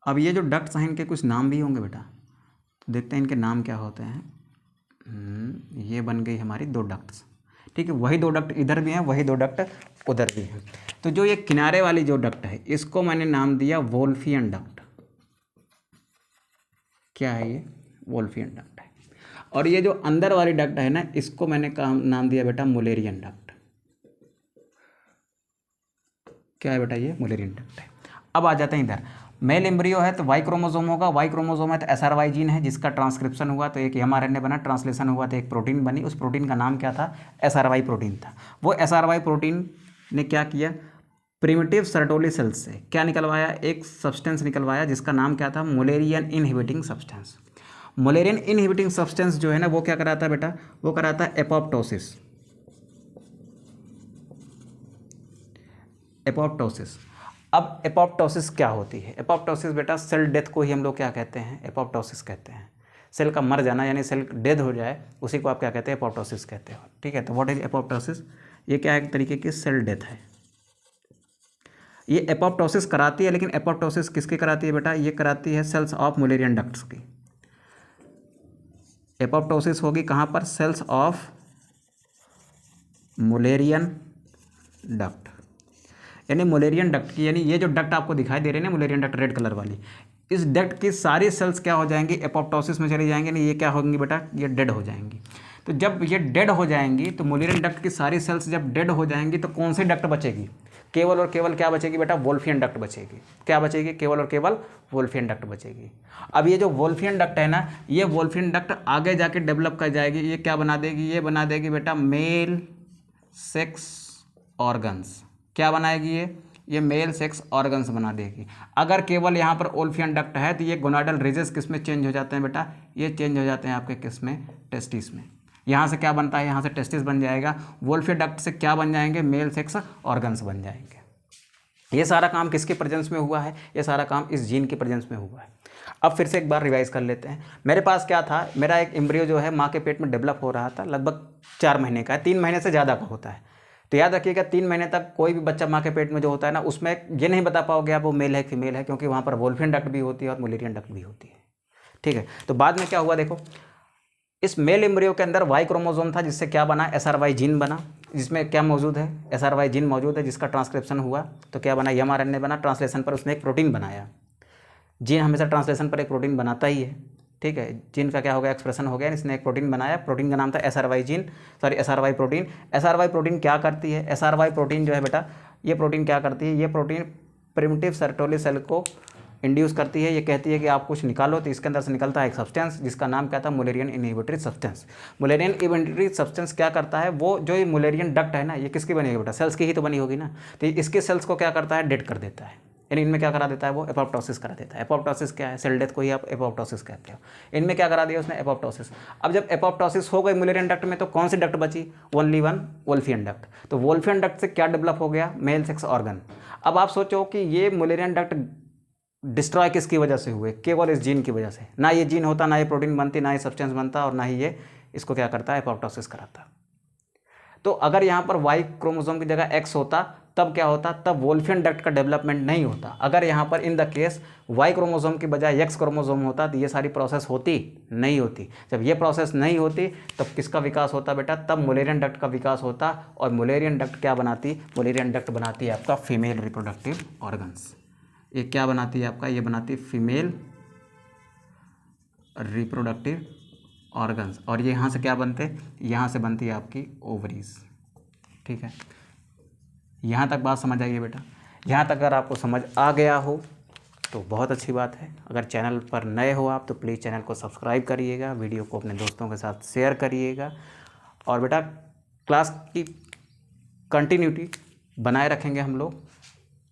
अब ये जो डक्ट्स हैं इनके कुछ नाम भी होंगे बेटा, तो देखते हैं इनके नाम क्या होते हैं। ये बन गई हमारी दो डक्ट्स। ठीक है, वही दो डक्ट इधर भी हैं, वही दो डक्ट उधर भी हैं। तो जो ये किनारे वाली जो डक्ट है इसको मैंने नाम दिया वोल्फियन डक्ट। क्या है ये, वोल्फियन डक्ट है। और ये जो अंदर वाली डक्ट है ना, इसको मैंने नाम दिया बेटा मुलेरियन डक्ट। क्या है बेटा, ये मुलेरियन डक्ट है। अब आ जाते हैं इधर, मेल एम्ब्रियो है तो वाई क्रोमोसोम होगा, वाई क्रोमोसोम है तो SRY जीन है जिसका ट्रांसक्रिप्शन हुआ तो एक mRNA बना, ट्रांसलेशन हुआ तो एक प्रोटीन बनी। उस प्रोटीन का नाम क्या था, SRY प्रोटीन था। वो SRY प्रोटीन ने क्या किया, प्रिमिटिव सर्टोली सेल्स से क्या निकलवाया, एक सब्सटेंस निकलवाया जिसका नाम क्या था, Mullerian inhibiting substance. Mullerian inhibiting substance जो है ना, वो क्या कराता है बेटा, वो कराता है एपोप्टोसिस। एपोप्टोसिस। अब एपोप्टोसिस क्या होती है, एपोप्टोसिस बेटा सेल डेथ को ही हम लोग क्या कहते हैं, एपोप्टोसिस कहते हैं। सेल का मर जाना यानी सेल डेथ हो जाए, उसी को आप क्या कहते हैं, एपोप्टोसिस कहते हो। ठीक है, तो व्हाट इज एपोप्टोसिस, ये क्या एक तरीके की सेल डेथ है। ये एपोप्टोसिस कराती है, लेकिन एपोप्टोसिस किसकी कराती है बेटा, ये कराती है सेल्स ऑफ मुलेरियन डक्ट्स की। एपोप्टोसिस होगी कहाँ पर, सेल्स ऑफ मुलेरियन डक्ट, यानी मुलेरियन डक्ट की, यानी ये जो डक्ट आपको दिखाई दे रही है ना, मुलेरियन डक्ट रेड कलर वाली, इस डक्ट की सारी सेल्स क्या हो जाएंगी, एपोप्टोसिस में चली जाएंगी। नहीं, ये क्या होंगी बेटा, ये डेड हो जाएंगी। तो जब ये डेड हो जाएंगी, तो मुलेरियन डक्ट की सारी सेल्स जब डेड हो जाएंगी, तो कौन सी डक्ट बचेगी, केवल और केवल क्या बचेगी बेटा, वोल्फियन डक्ट बचेगी। क्या बचेगी, केवल और केवल वोल्फियन डक्ट बचेगी। अब ये जो वोल्फियन डक्ट है ना, ये वोल्फियन डक्ट आगे जाके डेवलप कर जाएगी। ये क्या बना देगी, ये बना देगी बेटा मेल सेक्स ऑर्गन्स। क्या बनाएगी ये मेल सेक्स ऑर्गन्स बना देगी। अगर केवल यहाँ पर वोल्फियन डक्ट है तो ये गोनाडल रिजेस किस में चेंज हो जाते हैं बेटा, ये चेंज हो जाते हैं आपके किस में, टेस्टिस में। यहाँ से क्या बनता है, यहाँ से टेस्टिस बन जाएगा। वोल्फियन डक्ट से क्या बन जाएंगे, मेल सेक्स ऑर्गन्स बन जाएंगे। ये सारा काम किसके प्रेजेंस में हुआ है, ये सारा काम इस जीन के प्रेजेंस में हुआ है। अब फिर से एक बार रिवाइज कर लेते हैं। मेरे पास क्या था, मेरा एक एम्ब्रियो जो है माँ के पेट में डेवलप हो रहा था, लगभग 4 महीने का है, 3 महीने से ज़्यादा का होता है। तो याद रखिएगा 3 महीने तक कोई भी बच्चा माँ के पेट में जो होता है ना, उसमें ये नहीं बता पाओगे आप वो मेल है फीमेल है, क्योंकि वहाँ पर वोल्फियन डक्ट भी होती है और मुलेरियन डक्ट भी होती है। ठीक है, तो बाद में क्या हुआ देखो, इस मेल एम्ब्रियो के अंदर वाई क्रोमोसोम था, जिससे क्या बना, SRY जीन बना, जिसमें क्या मौजूद है, SRY जीन मौजूद है, जिसका ट्रांसक्रिप्शन हुआ तो क्या बना, mRNA बना। ट्रांसलेशन पर उसने एक प्रोटीन बनाया। जीन हमेशा ट्रांसलेशन पर एक प्रोटीन बनाता ही है। ठीक है, जीन का क्या हो गया, एक्सप्रेशन हो गया, इसने एक प्रोटीन बनाया, प्रोटीन का नाम था SRY gene, sorry SRY protein. SRY protein क्या करती है, SRY प्रोटीन जो है बेटा, ये प्रोटीन क्या करती है, ये प्रोटीन प्रिमिटिव सर्टोली सेल को इंड्यूस करती है, ये कहती है कि आप कुछ निकालो, तो इसके अंदर से निकलता है एक सब्सटेंस जिसका नाम क्या था, Mullerian inhibitory substance. Mullerian inhibitory substance क्या करता है, वो जो ये मुलेरियन डक्ट है ना, ये किसकी बनी होगी बेटा, सेल्स की ही तो बनी होगी ना, तो इसके सेल्स को क्या करता है, डेड कर देता है, यानी इनमें क्या करा देता है, वो एपोप्टोसिस करा देता है। एपोप्टोसिस क्या है, सेल डेथ को ही आप एपोप्टोसिस कहते हो। इनमें क्या करा दिया उसने, एपोप्टोसिस। अब जब एपोप्टोसिस हो गई मुलेरियन डक्ट में, तो कौन सी डक्ट बची, ओनली वन, वोल्फियन डक्ट। तो वोल्फियन डक्ट से क्या डेवलप हो गया, मेल सेक्स ऑर्गन। अब आप सोचो कि ये मुलेरियन डक्ट डिस्ट्रॉय किसकी वजह से हुए, केवल इस जीन की वजह से। ना ये जीन होता, ना ये प्रोटीन बनती, ना ये सब्सटेंस बनता, और ना ही ये इसको क्या करता है, एपोप्टोसिस कराता। तो अगर यहाँ पर वाई क्रोमोसोम की जगह एक्स होता, तब क्या होता, तब वोल्फियन डक्ट का डेवलपमेंट नहीं होता। अगर यहाँ पर in the case Y chromosome की बजाय एक्स क्रोमोसोम होता, तो ये सारी प्रोसेस होती नहीं होती। जब ये प्रोसेस नहीं होती, तब किसका विकास होता बेटा, तब मुलेरियन डक्ट का विकास होता। और मुलेरियन डक्ट क्या बनाती, मुलेरियन डक्ट बनाती है आपका फीमेल रिप्रोडक्टिव ऑर्गन्स। ये क्या बनाती है आपका, ये बनाती है फीमेल रिप्रोडक्टिव ऑर्गन्स। और ये यहाँ से क्या बनते, यहाँ से बनती है आपकी ओवरीज। ठीक है, यहाँ तक बात समझ आइए बेटा। यहाँ तक अगर आपको समझ आ गया हो तो बहुत अच्छी बात है। अगर चैनल पर नए हो आप, तो प्लीज़ चैनल को सब्सक्राइब करिएगा, वीडियो को अपने दोस्तों के साथ शेयर करिएगा। और बेटा क्लास की कंटिन्यूटी बनाए रखेंगे हम लोग,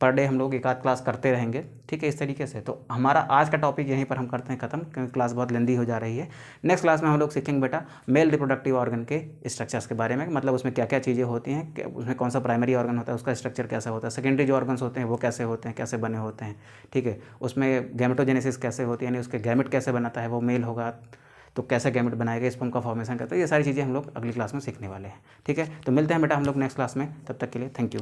पर डे हम लोग एक आध क्लास करते रहेंगे। ठीक है, इस तरीके से। तो हमारा आज का टॉपिक यहीं पर हम करते हैं ख़त्म, क्योंकि क्लास बहुत लेंदी हो जा रही है। नेक्स्ट क्लास में हम लोग सीखेंगे बेटा मेल रिप्रोडक्टिव ऑर्गन के स्ट्रक्चर्स के बारे में, मतलब उसमें क्या क्या चीज़ें होती हैं, उसमें कौन सा प्राइमरी ऑर्गन होता है, उसका स्ट्रक्चर कैसा होता है, सेकेंडरी जो ऑर्गन्स होते हैं वो कैसे होते हैं, कैसे बने होते हैं। ठीक है, उसमें गैमेटोजेनेसिस कैसे होती है, यानी उसके गैमेट कैसे बनाता है, वो मेल होगा तो कैसे गैमेट बनाएगा, स्पर्म का फॉर्मेशन करता है, ये सारी चीज़ें हम लोग अगली क्लास में सीखने वाले हैं। ठीक है, तो मिलते हैं बेटा हम लोग नेक्स्ट क्लास में, तब तक के लिए थैंक यू।